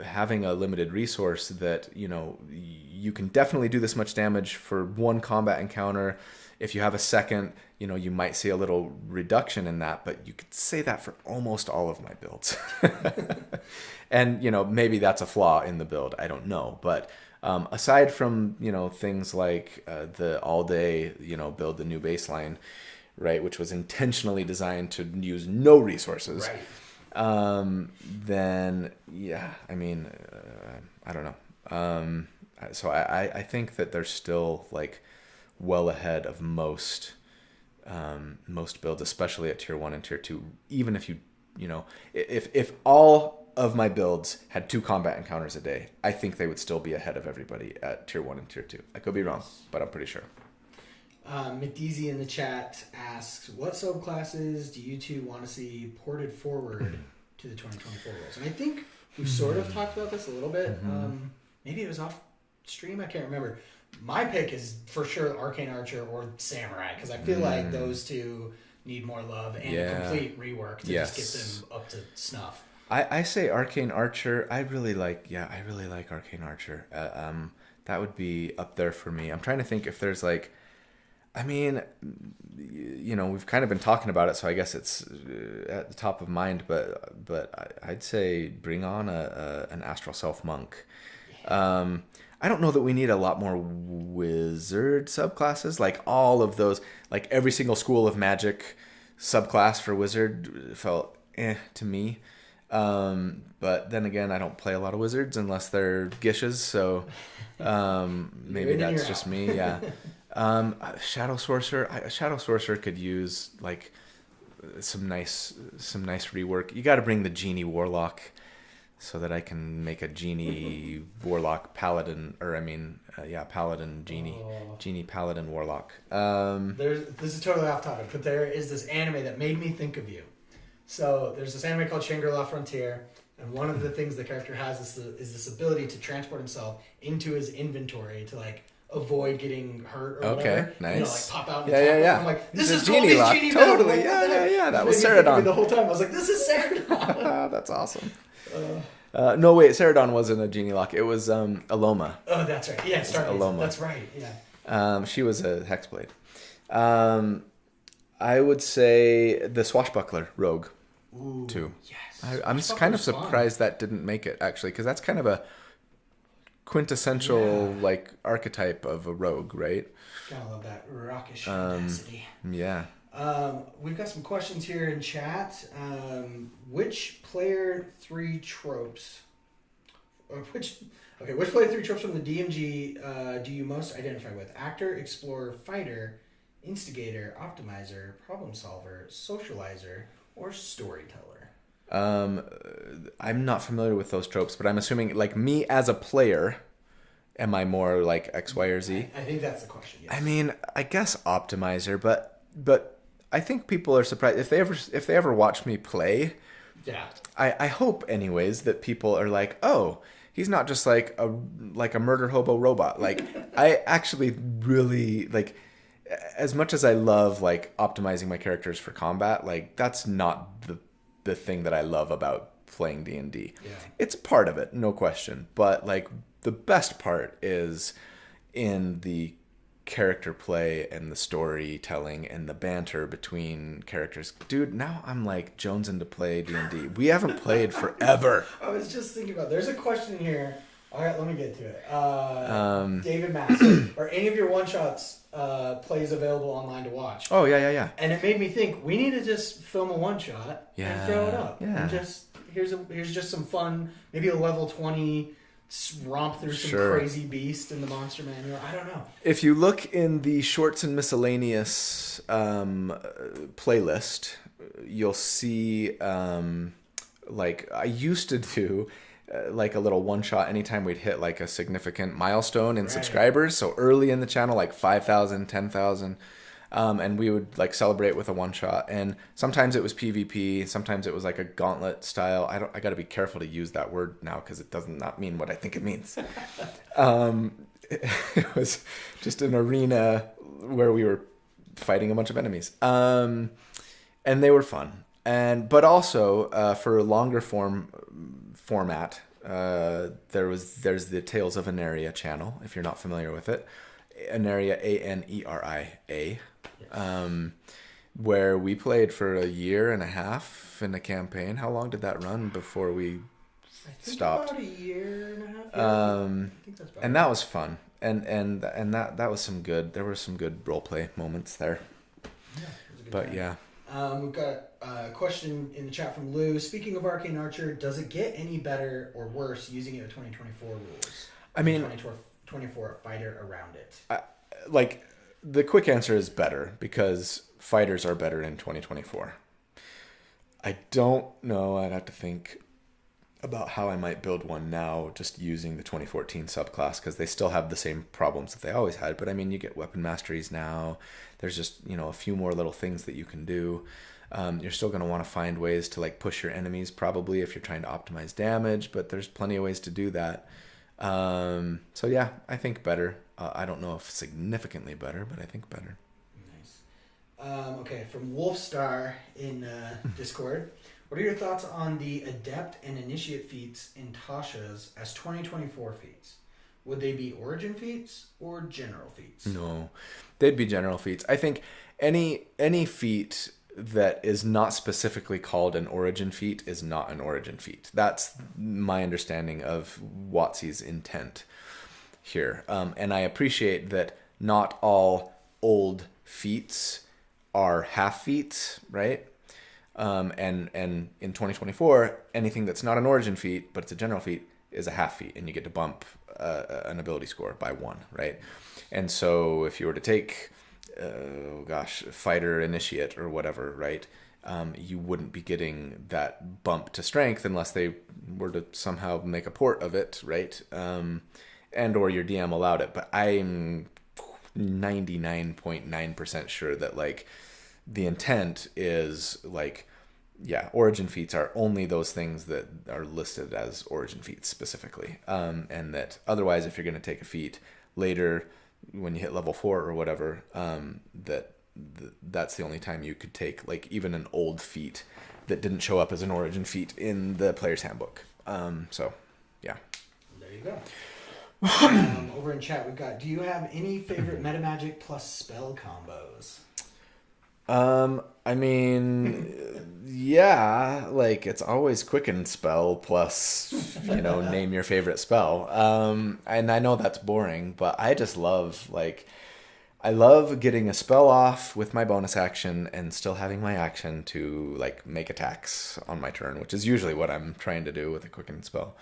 [SPEAKER 1] having a limited resource that, you can definitely do this much damage for 1 combat encounter. If you have a second, you might see a little reduction in that, but you could say that for almost all of my builds. And, maybe that's a flaw in the build. I don't know. But aside from, things like the all day, build the new baseline, right, which was intentionally designed to use no resources, then, yeah, I mean, I don't know. So I think that there's still, like, well ahead of most builds, especially at tier 1 and tier 2. Even if if all of my builds had 2 combat encounters a day, I think they would still be ahead of everybody at tier 1 and tier 2. I could be wrong, but I'm pretty sure.
[SPEAKER 2] McDeezy in the chat asks, what subclasses do you two want to see ported forward to the 2024 rules? And I think we've sort of talked about this a little bit. Maybe it was off stream, I can't remember. My pick is for sure Arcane Archer or Samurai, because I feel like those two need more love and complete rework to just get them up to snuff.
[SPEAKER 1] I say Arcane Archer. I really like Arcane Archer. That would be up there for me. I'm trying to think if there's like, I mean, we've kind of been talking about it, so I guess it's at the top of mind. But I'd say bring on an Astral Self Monk. I don't know that we need a lot more wizard subclasses. Like all of those, like every single school of magic subclass for wizard felt to me. But then again, I don't play a lot of wizards unless they're gishes, so maybe that's just me. Yeah. Shadow Sorcerer could use like some nice rework. You got to bring the Genie Warlock so that I can make a Genie Warlock Paladin, Paladin Genie, Genie Paladin Warlock.
[SPEAKER 2] This is totally off topic, but there is this anime that made me think of you. So there's this anime called Shangri-La Frontier, and one of the things the character has is this ability to transport himself into his inventory to like avoid getting hurt or whatever.
[SPEAKER 1] Okay, nice.
[SPEAKER 2] Like pop out and attack.
[SPEAKER 1] Yeah.
[SPEAKER 2] I'm like, this
[SPEAKER 1] It's
[SPEAKER 2] is
[SPEAKER 1] Genie Lock.
[SPEAKER 2] Genie
[SPEAKER 1] Totally.
[SPEAKER 2] Metal.
[SPEAKER 1] Yeah. That was
[SPEAKER 2] Ceradon.
[SPEAKER 1] Ceradon.
[SPEAKER 2] The whole time I was like, this is Ceradon.
[SPEAKER 1] That's awesome. No, wait, Ceradon wasn't a Genie Lock. It was Aloma.
[SPEAKER 2] Oh, that's right. Yeah,
[SPEAKER 1] Aloma.
[SPEAKER 2] That's right. Yeah.
[SPEAKER 1] She was a Hexblade. I would say the Swashbuckler Rogue.
[SPEAKER 2] Ooh,
[SPEAKER 1] too.
[SPEAKER 2] Yes.
[SPEAKER 1] I'm kind of surprised that didn't make it, actually, because that's kind of a quintessential like archetype of a rogue, right?
[SPEAKER 2] Gotta love that rockish audacity.
[SPEAKER 1] Yeah.
[SPEAKER 2] We've got some questions here in chat. Which player 3 tropes, which player 3 tropes from the DMG do you most identify with? Actor, explorer, fighter, instigator, optimizer, problem solver, socializer, or storyteller?
[SPEAKER 1] I'm not familiar with those tropes, but I'm assuming, like, me as a player, am I more like X, Y, or Z?
[SPEAKER 2] I think that's the question. Yes.
[SPEAKER 1] I mean, I guess optimizer, but I think people are surprised if they ever watch me play.
[SPEAKER 2] Yeah.
[SPEAKER 1] I hope, anyways, that people are like, oh, he's not just like a murder hobo robot. Like, I actually really like. As much as I love like optimizing my characters for combat, like that's not the thing that I love about playing D&D.
[SPEAKER 2] Yeah.
[SPEAKER 1] It's a part of it, no question, but like the best part is in the character play and the storytelling and the banter between characters. Dude, now I'm like jonesing to play D&D. We haven't played forever.
[SPEAKER 2] I was just thinking about, there's a question here. All right, let me get to it. David Mass, are any of your one-shots plays available online to watch?
[SPEAKER 1] Oh, yeah.
[SPEAKER 2] And it made me think, we need to just film a one-shot and throw it up.
[SPEAKER 1] Yeah.
[SPEAKER 2] And just, here's just some fun, maybe a level 20 romp through some crazy beast in the monster manual. I don't know.
[SPEAKER 1] If you look in the shorts and miscellaneous playlist, you'll see, like, I used to do like a little one shot anytime we'd hit like a significant milestone in subscribers. So early in the channel, like 5,000, 10,000. And we would like celebrate with a one shot. And sometimes it was PvP. Sometimes it was like a gauntlet style. I got to be careful to use that word now because it does not mean what I think it means. It was just an arena where we were fighting a bunch of enemies. And they were fun. But also for a longer format, there's the Tales of Aneria channel, if you're not familiar with it. Aneria, Aneria, where we played for a year and a half in a campaign. How long did that run before we stopped?
[SPEAKER 2] About a year and a half. I think that's about
[SPEAKER 1] and that was fun. And that was some good. There were some good role play moments there.
[SPEAKER 2] Yeah, it was a good
[SPEAKER 1] But
[SPEAKER 2] time.
[SPEAKER 1] yeah.
[SPEAKER 2] We've got a question in the chat from Lou. Speaking of Arcane Archer, does it get any better or worse using it with 2024 rules?
[SPEAKER 1] I mean,
[SPEAKER 2] 2024 fighter around it.
[SPEAKER 1] Like the quick answer is better because fighters are better in 2024. I don't know. I'd have to think about how I might build one now just using the 2014 subclass because they still have the same problems that they always had. But I mean, you get weapon masteries now. There's just, a few more little things that you can do. You're still going to want to find ways to like push your enemies probably if you're trying to optimize damage, but there's plenty of ways to do that. So yeah, I think better. I don't know if significantly better, but I think better.
[SPEAKER 2] Nice. Okay, from Wolfstar in Discord. What are your thoughts on the Adept and Initiate feats in Tasha's as 2024 feats? Would they be Origin feats or general feats?
[SPEAKER 1] No, they'd be general feats. I think any feat that is not specifically called an Origin feat is not an Origin feat. That's my understanding of WotC's intent here. And I appreciate that not all old feats are half feats, right? And in 2024, anything that's not an Origin feat, but it's a general feat, is a half feat, and you get to bump an ability score by 1, right? And so if you were to take, Fighter Initiate or whatever, right, you wouldn't be getting that bump to strength unless they were to somehow make a port of it, right? And or your DM allowed it. But I'm 99.9% sure that like the intent is like, yeah, Origin feats are only those things that are listed as Origin feats specifically. And that otherwise, if you're going to take a feat later when you hit level 4 or whatever, that's the only time you could take like even an old feat that didn't show up as an Origin feat in the player's handbook. So, yeah.
[SPEAKER 2] There you go. Over in chat, we've got, do you have any favorite metamagic plus spell combos?
[SPEAKER 1] I mean, yeah, like it's always Quicken spell plus, name your favorite spell. And I know that's boring, but I just love, I love getting a spell off with my bonus action and still having my action to, make attacks on my turn, which is usually what I'm trying to do with a Quicken spell.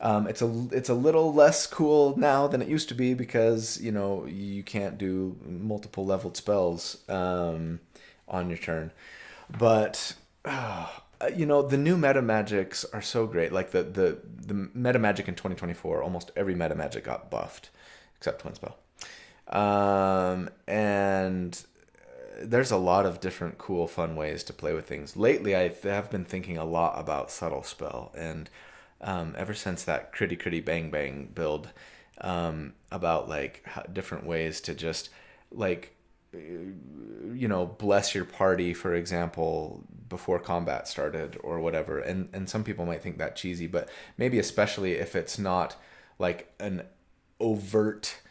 [SPEAKER 1] It's a little less cool now than it used to be because, you can't do multiple leveled spells, on your turn. But the new meta magics are so great. Like the meta magic in 2024, almost every meta magic got buffed except Twin Spell. And there's a lot of different cool fun ways to play with things. Lately I have been thinking a lot about Subtle Spell, and ever since that Critty Bang Bang build, about different ways to just bless your party, for example, before combat started or whatever. And some people might think that cheesy, but maybe especially if it's not an overt,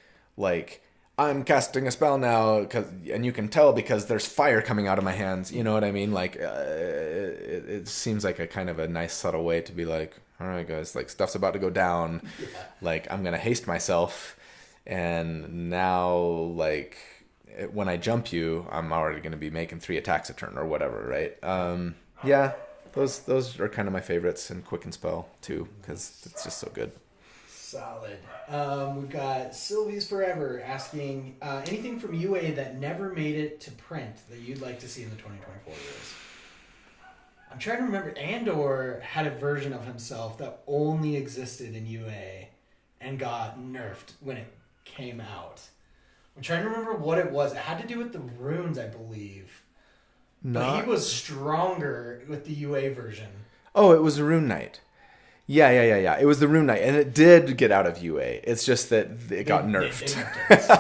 [SPEAKER 1] I'm casting a spell now, and you can tell because there's fire coming out of my hands. You know what I mean? It seems like a kind of a nice subtle way to be like, all right, guys, stuff's about to go down. Yeah. I'm going to haste myself. And now, when I jump you, I'm already going to be making 3 attacks a turn or whatever, right? Yeah, those are kind of my favorites, and Quicken Spell too, because it's just so good.
[SPEAKER 2] Solid. We've got Sylvie's Forever asking anything from UA that never made it to print that you'd like to see in the 2024 years. I'm trying to remember. Andor had a version of himself that only existed in UA and got nerfed when it came out. I'm trying to remember what it was. It had to do with the runes, I believe. But he was stronger with the UA version.
[SPEAKER 1] Oh, it was a Rune Knight. Yeah. It was the Rune Knight, and it did get out of UA. It's just that it got nerfed. They nerfed it.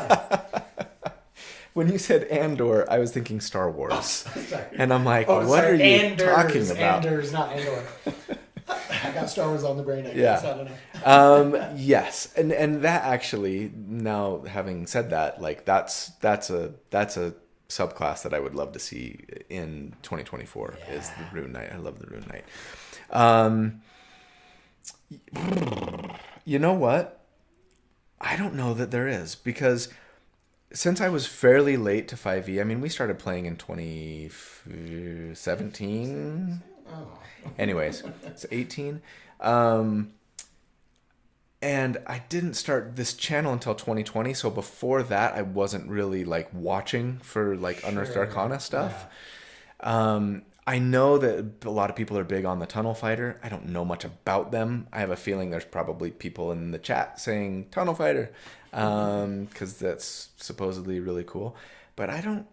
[SPEAKER 1] When you said Andor, I was thinking Star Wars. Oh, and I'm like, what are you talking about?
[SPEAKER 2] Anders, not Andor. I got Star Wars on the brain, I guess. Yeah. I don't know.
[SPEAKER 1] Yes. And that actually, now having said that, that's a subclass that I would love to see in 2024 is the Rune Knight. I love the Rune Knight. You know what? I don't know that there is, because since I was fairly late to 5e, I mean, we started playing in 2017. Oh. Anyways, it's 18. And I didn't start this channel until 2020, so before that I wasn't really like watching for like Unearthed Arcana stuff. I know that a lot of people are big on the Tunnel Fighter. I don't know much about them. I have a feeling there's probably people in the chat saying Tunnel Fighter, because that's supposedly really cool. But I don't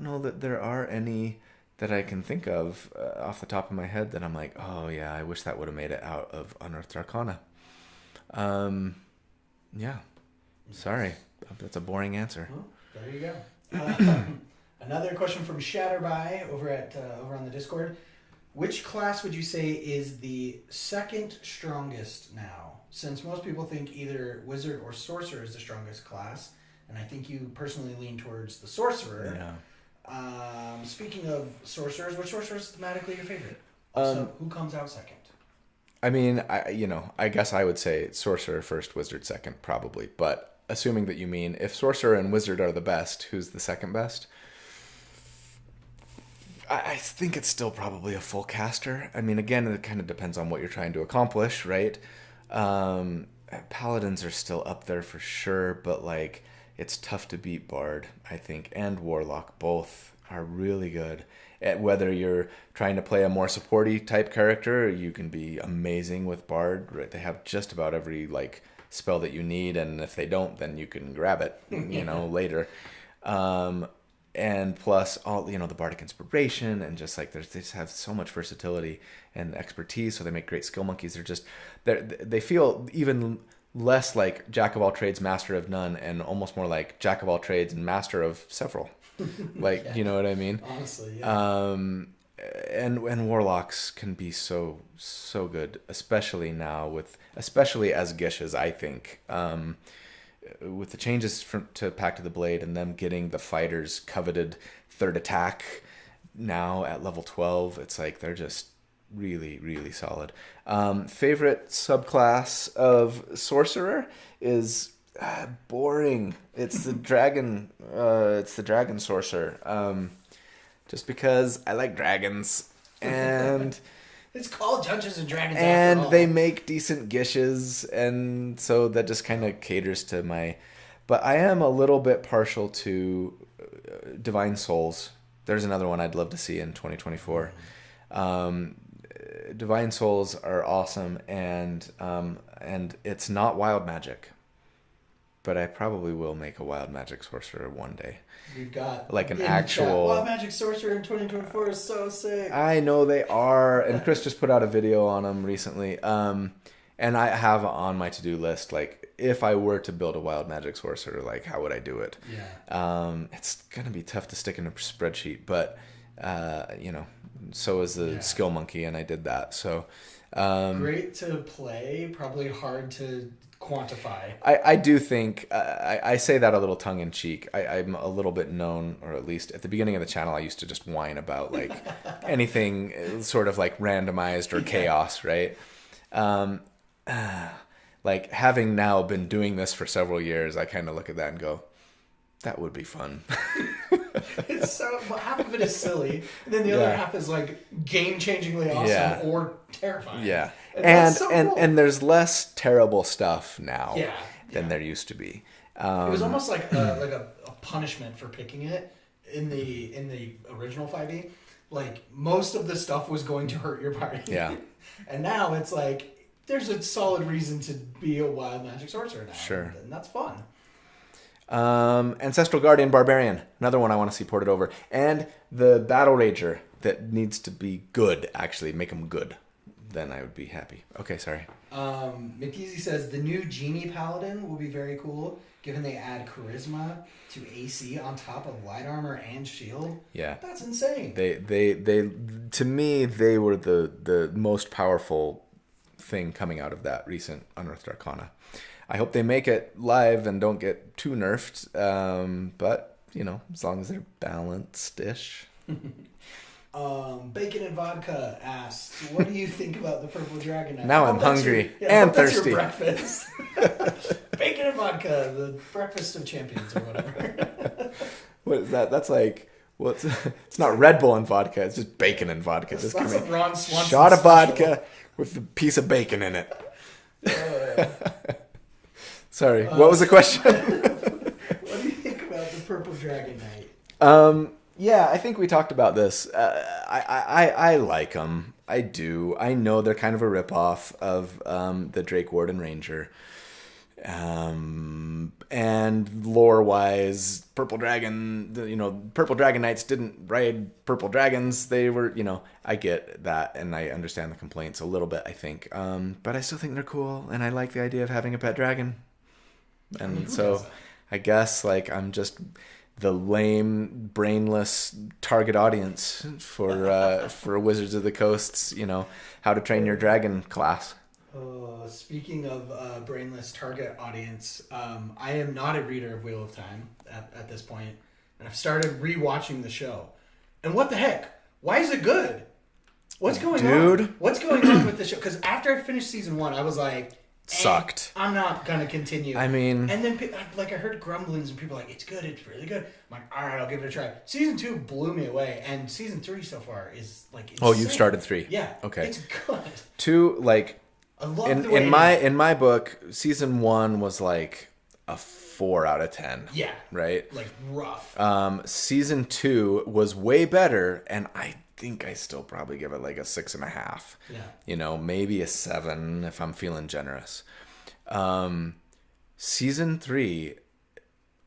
[SPEAKER 1] know that there are any that I can think of off the top of my head that I'm like, oh yeah, I wish that would have made it out of Unearthed Arcana. Yeah. Sorry, that's a boring answer.
[SPEAKER 2] Well, there you go. Another question from Shatterby over on the Discord. Which class would you say is the second strongest now? Since most people think either Wizard or Sorcerer is the strongest class, and I think you personally lean towards the Sorcerer.
[SPEAKER 1] Yeah.
[SPEAKER 2] Speaking of Sorcerers, which Sorcerer is thematically your favorite? So who comes out second?
[SPEAKER 1] I mean, I guess I would say Sorcerer first, Wizard second, probably. But assuming that you mean if Sorcerer and Wizard are the best, who's the second best? I think it's still probably a full caster. I mean, again, it kind of depends on what you're trying to accomplish, right? Paladins are still up there for sure, but like it's tough to beat Bard, I think, and Warlock. Both are really good. Whether you're trying to play a more supporty type character, you can be amazing with Bard. Right? They have just about every like spell that you need, and if they don't, then you can grab it, later. And plus all the bardic inspiration, and just like they just have so much versatility and expertise, so they make great skill monkeys. They feel even less like jack of all trades, master of none, and almost more like jack of all trades and master of several. Like,
[SPEAKER 2] Yeah.
[SPEAKER 1] You know what I mean?
[SPEAKER 2] Honestly, yeah.
[SPEAKER 1] And warlocks can be so good, especially as Gishes, I think. With the changes to Pact of the Blade and them getting the fighters' coveted third attack now at level 12, it's like they're just really, really solid. Favorite subclass of Sorcerer is boring. It's the dragon. It's the dragon sorcerer. Just because I like dragons, and
[SPEAKER 2] It's called Dungeons and Dragons.
[SPEAKER 1] and
[SPEAKER 2] after all.
[SPEAKER 1] they make decent gishes, and so that just kind of caters to my. But I am a little bit partial to Divine Souls. There's another one I'd love to see in 2024. Divine Souls are awesome, and it's not wild magic. But I probably will make a wild magic sorcerer one day.
[SPEAKER 2] We've got
[SPEAKER 1] like an
[SPEAKER 2] in the
[SPEAKER 1] actual-
[SPEAKER 2] chat, Wild Magic Sorcerer in 2024 is so sick.
[SPEAKER 1] I know they are, and Chris just put out a video on them recently. And I have on my to-do list, like, if I were to build a wild magic sorcerer, like, how would I do it?
[SPEAKER 2] Yeah.
[SPEAKER 1] It's gonna be tough to stick in a spreadsheet, but so is the skill monkey, and I did that. So
[SPEAKER 2] Great to play, probably hard to quantify.
[SPEAKER 1] I do think I say that a little tongue in cheek. I'm a little bit known, or at least at the beginning of the channel, I used to just whine about like anything sort of like randomized or chaos, right? Like having now been doing this for several years, I kind of look at that and go, that would be fun.
[SPEAKER 2] It's so half of it is silly, and then the other half is like game-changingly awesome or terrifying.
[SPEAKER 1] Yeah,
[SPEAKER 2] and
[SPEAKER 1] and
[SPEAKER 2] that's so cool.
[SPEAKER 1] and there's less terrible stuff now
[SPEAKER 2] Yeah,
[SPEAKER 1] than
[SPEAKER 2] yeah.
[SPEAKER 1] there used to be.
[SPEAKER 2] It was almost like a punishment for picking it in the original 5e. Like most of the stuff was going to hurt your party.
[SPEAKER 1] Yeah.
[SPEAKER 2] And now it's like there's a solid reason to be a wild magic sorcerer now.
[SPEAKER 1] Sure.
[SPEAKER 2] And that's fun.
[SPEAKER 1] Ancestral Guardian Barbarian, another one I want to see ported over, and the Battle Rager that needs to be good. Actually, make them good. Then I would be happy. Okay, sorry.
[SPEAKER 2] McEasy says the new Genie Paladin will be very cool, given they add charisma to AC on top of light armor and shield.
[SPEAKER 1] Yeah.
[SPEAKER 2] That's insane.
[SPEAKER 1] They to me they were the most powerful thing coming out of that recent Unearthed Arcana. I hope they make it live and don't get too nerfed. But as long as they're balanced-ish.
[SPEAKER 2] Bacon and Vodka asks, what do you think about the Purple Dragon?
[SPEAKER 1] Now I'm hungry and
[SPEAKER 2] that's
[SPEAKER 1] thirsty.
[SPEAKER 2] Your breakfast. Bacon and Vodka, the breakfast of champions or whatever.
[SPEAKER 1] What is that? That's like, it's not Red Bull and vodka. It's just bacon and vodka. Just
[SPEAKER 2] That's
[SPEAKER 1] give
[SPEAKER 2] a
[SPEAKER 1] me
[SPEAKER 2] Ron Swanson
[SPEAKER 1] shot of
[SPEAKER 2] special.
[SPEAKER 1] vodka with a piece of bacon in it. Sorry, what was the question?
[SPEAKER 2] What do you think about the Purple Dragon Knight?
[SPEAKER 1] Yeah, I think we talked about this. I like them. I do. I know they're kind of a ripoff of the Drake Warden Ranger. And lore-wise, Purple Dragon, Purple Dragon Knights didn't ride purple dragons. They were, I get that, and I understand the complaints a little bit, I think. But I still think they're cool, and I like the idea of having a pet dragon. And so I guess, I'm just the lame, brainless target audience for Wizards of the Coast's, How to Train Your Dragon class.
[SPEAKER 2] Speaking of brainless target audience, I am not a reader of Wheel of Time at this point, and I've started rewatching the show. And what the heck? Why is it good? What's going on? What's going on with the show? Because after I finished season 1, I was like,
[SPEAKER 1] sucked.
[SPEAKER 2] I'm not gonna continue.
[SPEAKER 1] I mean,
[SPEAKER 2] and then I heard grumblings and people like, it's good, it's really good. I'm like, all right, I'll give it a try. Season 2 blew me away, and season 3 so far is insane.
[SPEAKER 1] Oh, you've started 3.
[SPEAKER 2] Yeah.
[SPEAKER 1] Okay.
[SPEAKER 2] It's good.
[SPEAKER 1] 2,
[SPEAKER 2] I love
[SPEAKER 1] in my book, season 1 was like a 4 out of 10.
[SPEAKER 2] Yeah.
[SPEAKER 1] Right?
[SPEAKER 2] Rough.
[SPEAKER 1] Season 2 was way better, and I think I still probably give it a 6.5.
[SPEAKER 2] Yeah.
[SPEAKER 1] Maybe a 7 if I'm feeling generous. Season 3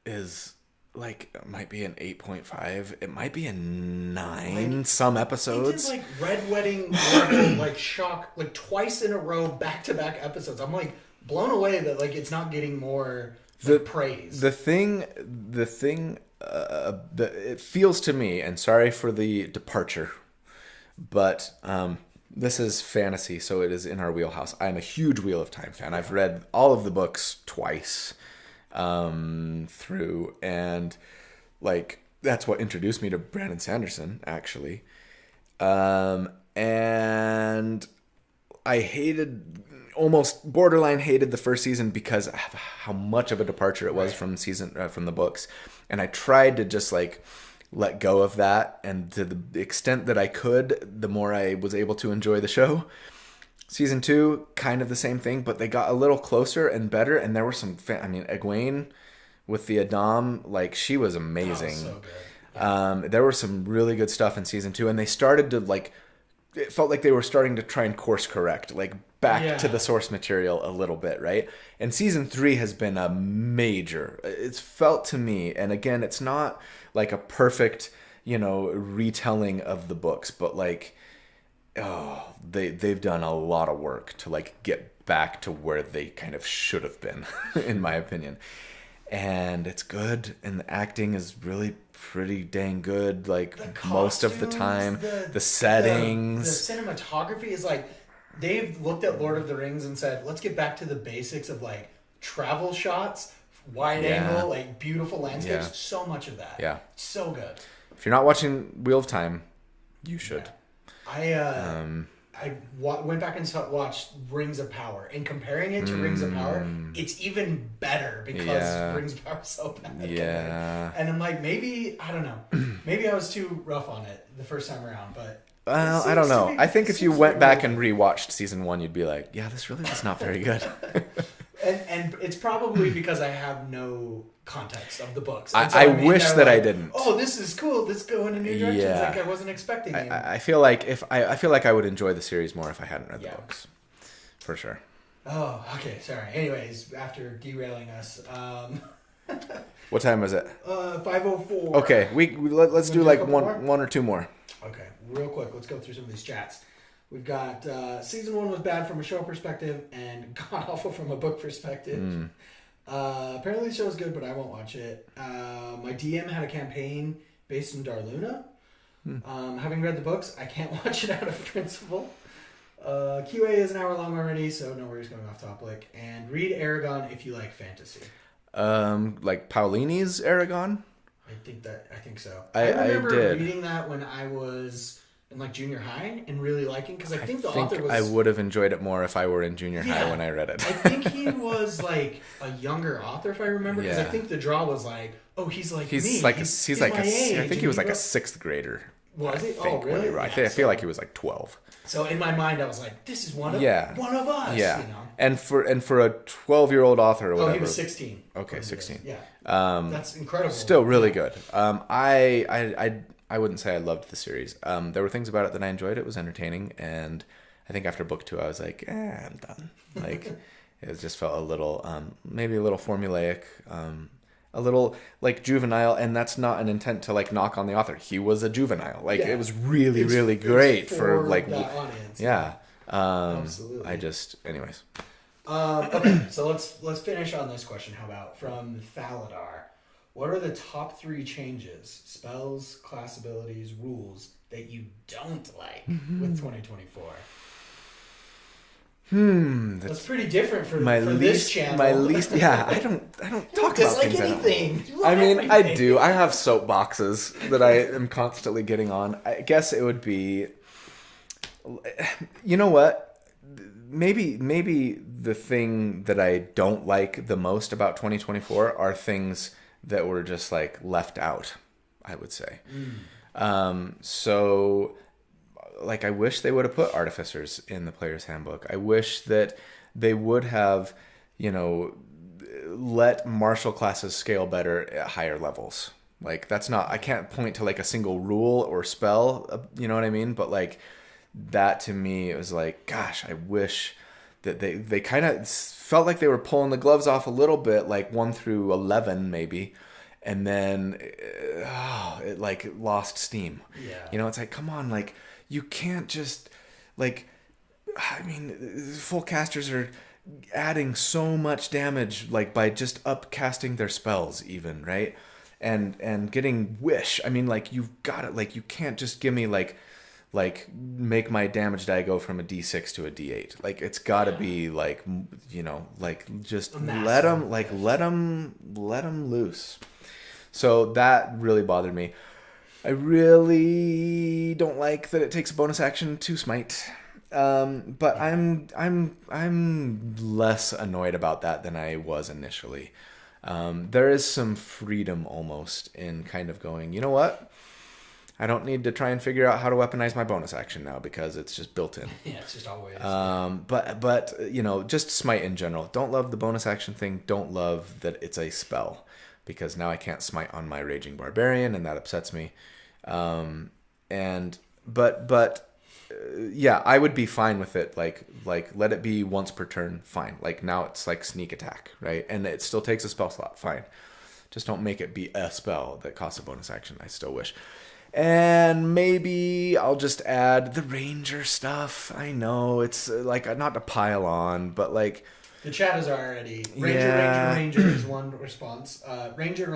[SPEAKER 1] is it might be an 8.5. It might be a 9 some episodes.
[SPEAKER 2] It did Red Wedding level, shock, twice in a row, back-to-back episodes. I'm blown away that it's not getting more praise.
[SPEAKER 1] The thing it feels to me, and sorry for the departure, but this is fantasy, so it is in our wheelhouse. I'm a huge Wheel of Time fan. I've read all of the books twice through, and that's what introduced me to Brandon Sanderson, actually. And I almost borderline hated the first season because of how much of a departure it was from the books, and I tried to just let go of that, and to the extent that I could, the more I was able to enjoy the show. Season 2, kind of the same thing, but they got a little closer and better, and there were some Egwene with the Adam, she was amazing.
[SPEAKER 2] Oh, so good.
[SPEAKER 1] There were some really good stuff in season 2, and they started to it felt like they were starting to try and course correct, back to the source material a little bit, right? And season 3 has been a major. It's felt to me, and again, it's not a perfect, retelling of the books, but they've done a lot of work to get back to where they kind of should have been, in my opinion. And it's good, and the acting is really pretty dang good, most of the time. The settings.
[SPEAKER 2] The cinematography is they've looked at Lord of the Rings and said, let's get back to the basics of travel shots, wide angle, beautiful landscapes.
[SPEAKER 1] Yeah.
[SPEAKER 2] So much of that.
[SPEAKER 1] Yeah.
[SPEAKER 2] So good.
[SPEAKER 1] If you're not watching Wheel of Time, you should.
[SPEAKER 2] Yeah. I went back and watched Rings of Power, and comparing it to Rings of Power, it's even better because Rings of Power is so bad.
[SPEAKER 1] Yeah.
[SPEAKER 2] And I'm maybe, I don't know, maybe I was too rough on it the first time around, but...
[SPEAKER 1] Well, I don't know. I think if you went back and rewatched season 1, you'd be like, yeah, this really was not very good.
[SPEAKER 2] And it's probably because I have no context of the books.
[SPEAKER 1] I wish that I didn't.
[SPEAKER 2] Oh, this is cool. This is going in new directions I wasn't expecting.
[SPEAKER 1] I feel like I would enjoy the series more if I hadn't read the books, for sure.
[SPEAKER 2] Oh, okay. Sorry. Anyways, after derailing us,
[SPEAKER 1] what time is it?
[SPEAKER 2] 5:04.
[SPEAKER 1] Okay, let's do one or two more.
[SPEAKER 2] Okay, real quick. Let's go through some of these chats. We've got season 1 was bad from a show perspective and god awful from a book perspective. Apparently the show is good, but I won't watch it. My DM had a campaign based in Darluna. Having read the books, I can't watch it out of principle. QA is an hour long already, so no worries going off topic. And read Aragon if you like fantasy.
[SPEAKER 1] Like Paulini's Aragon?
[SPEAKER 2] I think so.
[SPEAKER 1] I
[SPEAKER 2] remember
[SPEAKER 1] did.
[SPEAKER 2] reading that when I was in junior high and really liking, because I think the author was...
[SPEAKER 1] I would have enjoyed it more if I were in junior high when I read it.
[SPEAKER 2] I think he was a younger author, if I remember, because I think the draw was he's like me.
[SPEAKER 1] I think he was a 6th grader.
[SPEAKER 2] Was he?
[SPEAKER 1] think
[SPEAKER 2] Oh, really?
[SPEAKER 1] I
[SPEAKER 2] Yeah,
[SPEAKER 1] feel like he was like 12.
[SPEAKER 2] So in my mind, I was like, "This is one of us."
[SPEAKER 1] Yeah.
[SPEAKER 2] You know?
[SPEAKER 1] And for a 12-year-old author or whatever.
[SPEAKER 2] Oh, he was 16.
[SPEAKER 1] Okay, 16.
[SPEAKER 2] Yeah.
[SPEAKER 1] Um,
[SPEAKER 2] That's incredible.
[SPEAKER 1] Still really good. I wouldn't say I loved the series. There were things about it that I enjoyed. It was entertaining, and I think after book 2, I was like, I'm done. Like, it just felt a little, maybe a little formulaic, a little like juvenile, and that's not an intent to like knock on the author. He was a juvenile. Like, it was really, really great for like,
[SPEAKER 2] that audience.
[SPEAKER 1] yeah.
[SPEAKER 2] Absolutely.
[SPEAKER 1] Anyways.
[SPEAKER 2] Okay, so let's finish on this question. How about from Faladar? What are the top 3 changes, spells, class abilities, rules that you don't like with 2024? That's pretty different for this channel.
[SPEAKER 1] My least, yeah. I don't talk about things.
[SPEAKER 2] Anything.
[SPEAKER 1] I mean, I do. I have soapboxes that I am constantly getting on. I guess it would be. You know what? Maybe the thing that I don't like the most about 2024 are things that were just like left out, I would say. So like, I wish they would have put artificers in the player's handbook. I wish that they would have, let martial classes scale better at higher levels. Like, I can't point to like a single rule or spell, you know what I mean? But like, that to me, it was like, gosh, I wish that they kind of felt like they were pulling the gloves off a little bit, like 1 through 11 maybe, and then it like lost steam.
[SPEAKER 2] Yeah.
[SPEAKER 1] It's like, come on, like, you can't just like, I mean, full casters are adding so much damage like by just upcasting their spells even, right? And getting wish. I mean, like, you've got it. Like, you can't just give me like make my damage die go from a D6 to a D8. Like, it's got to be like, like, just let them loose. So that really bothered me. I really don't like that it takes a bonus action to smite. But I'm less annoyed about that than I was initially. There is some freedom almost in kind of going, you know what? I don't need to try and figure out how to weaponize my bonus action now because it's just built in.
[SPEAKER 2] Yeah, it's just always.
[SPEAKER 1] But just smite in general. Don't love the bonus action thing. Don't love that it's a spell, because now I can't smite on my raging barbarian, and that upsets me. Yeah, I would be fine with it. Like let it be once per turn. Fine. Like, now it's like sneak attack, right? And it still takes a spell slot. Fine. Just don't make it be a spell that costs a bonus action. I still wish. And maybe I'll just add the ranger stuff. I know it's like not to pile on, but like,
[SPEAKER 2] the chat is already Ranger is one response. Ranger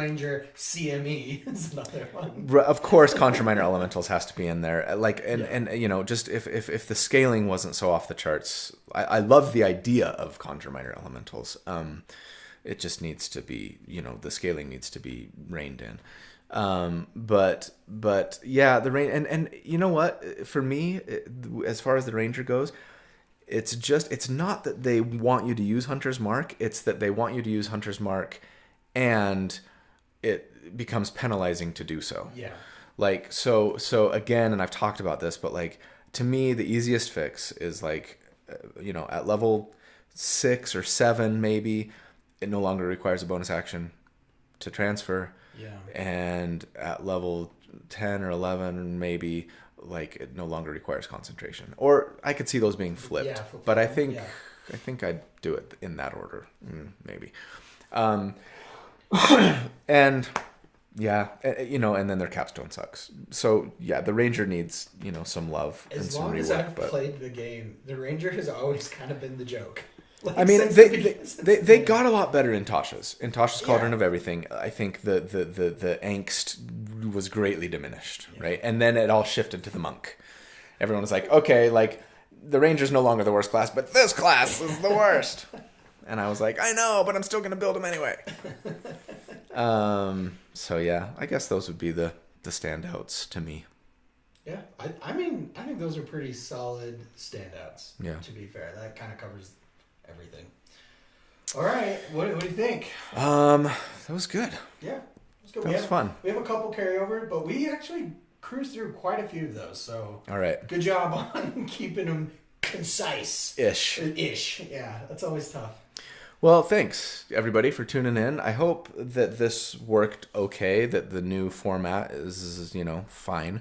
[SPEAKER 2] CME is another one.
[SPEAKER 1] Of course, Contra Minor Elementals has to be in there. Like, and just if the scaling wasn't so off the charts, I love the idea of Contra Minor Elementals. It just needs to be, the scaling needs to be reined in. But yeah, the rain, and you know what, for me, as far as the ranger goes, it's not that they want you to use Hunter's Mark, it's that they want you to use Hunter's Mark and it becomes penalizing to do so.
[SPEAKER 2] Yeah.
[SPEAKER 1] Like, so again, and I've talked about this, but like, to me, the easiest fix is like, at level 6 or 7, maybe it no longer requires a bonus action to transfer.
[SPEAKER 2] Yeah.
[SPEAKER 1] And at level 10 or 11, maybe, like, it no longer requires concentration. Or I could see those being flipped.
[SPEAKER 2] Yeah,
[SPEAKER 1] but I think I'd do it in that order, maybe. And yeah, and then their capstone sucks. So yeah, the ranger needs, some love and some rework.
[SPEAKER 2] As long as I've played the game, the ranger has always kind of been the joke. Like,
[SPEAKER 1] I mean, they got a lot better in Tasha's. In Tasha's Cauldron of Everything, I think the angst was greatly diminished, right? And then it all shifted to the monk. Everyone was like, okay, like, the ranger's no longer the worst class, but this class is the worst. And I was like, I know, but I'm still going to build them anyway. So yeah, I guess those would be the standouts to me.
[SPEAKER 2] Yeah, I mean, I think those are pretty solid standouts.
[SPEAKER 1] Yeah.
[SPEAKER 2] To be fair, that kind of covers everything. All right, what do you think?
[SPEAKER 1] That was good.
[SPEAKER 2] Yeah, it was good.
[SPEAKER 1] That was fun.
[SPEAKER 2] We have a couple carryover, but we actually cruised through quite a few of those. So
[SPEAKER 1] All right.
[SPEAKER 2] good job on keeping them concise.
[SPEAKER 1] Ish.
[SPEAKER 2] Yeah, that's always tough.
[SPEAKER 1] Well, thanks everybody for tuning in. I hope that this worked okay, that the new format is, fine.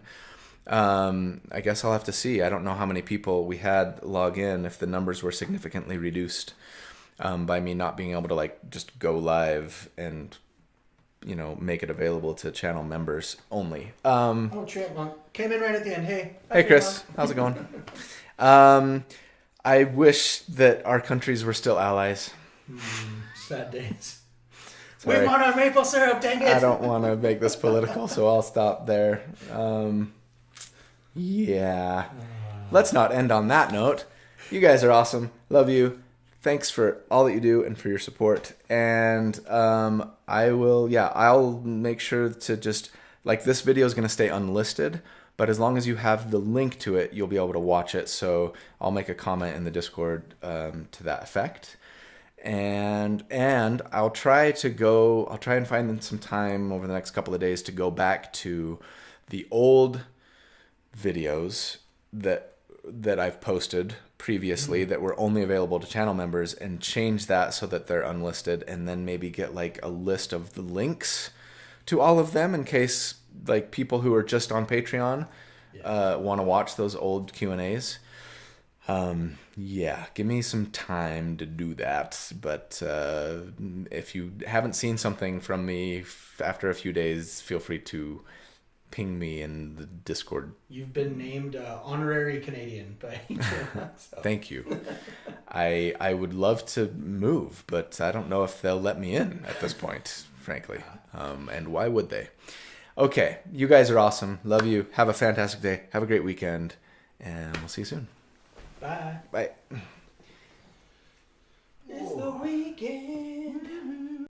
[SPEAKER 1] I guess I'll have to see. I don't know how many people we had log in, if the numbers were significantly reduced by me not being able to just go live and make it available to channel members only.
[SPEAKER 2] Oh, Chipmunk came in right at the end. Hey.
[SPEAKER 1] Hey Chris, how's it going? I wish that our countries were still allies.
[SPEAKER 2] Sad days.
[SPEAKER 1] Sorry.
[SPEAKER 2] We want our maple syrup, dang it.
[SPEAKER 1] I don't want to make this political, so I'll stop there. Yeah. Let's not end on that note. You guys are awesome. Love you. Thanks for all that you do and for your support. And I'll make sure to just, this video is going to stay unlisted, but as long as you have the link to it, you'll be able to watch it. So I'll make a comment in the Discord to that effect. And I'll try and find some time over the next couple of days to go back to the old videos that I've posted previously that were only available to channel members and change that so that they're unlisted, and then maybe get a list of the links to all of them in case people who are just on Patreon want to watch those old Q&As. Give me some time to do that. But if you haven't seen something from me after a few days, feel free to ping me in the Discord.
[SPEAKER 2] You've been named honorary Canadian by so.
[SPEAKER 1] Thank you. I would love to move, but I don't know if they'll let me in at this point, frankly. And why would they? Okay, you guys are awesome. Love you. Have a fantastic day. Have a great weekend. And we'll see you soon.
[SPEAKER 2] Bye.
[SPEAKER 1] Bye.
[SPEAKER 2] It's the weekend.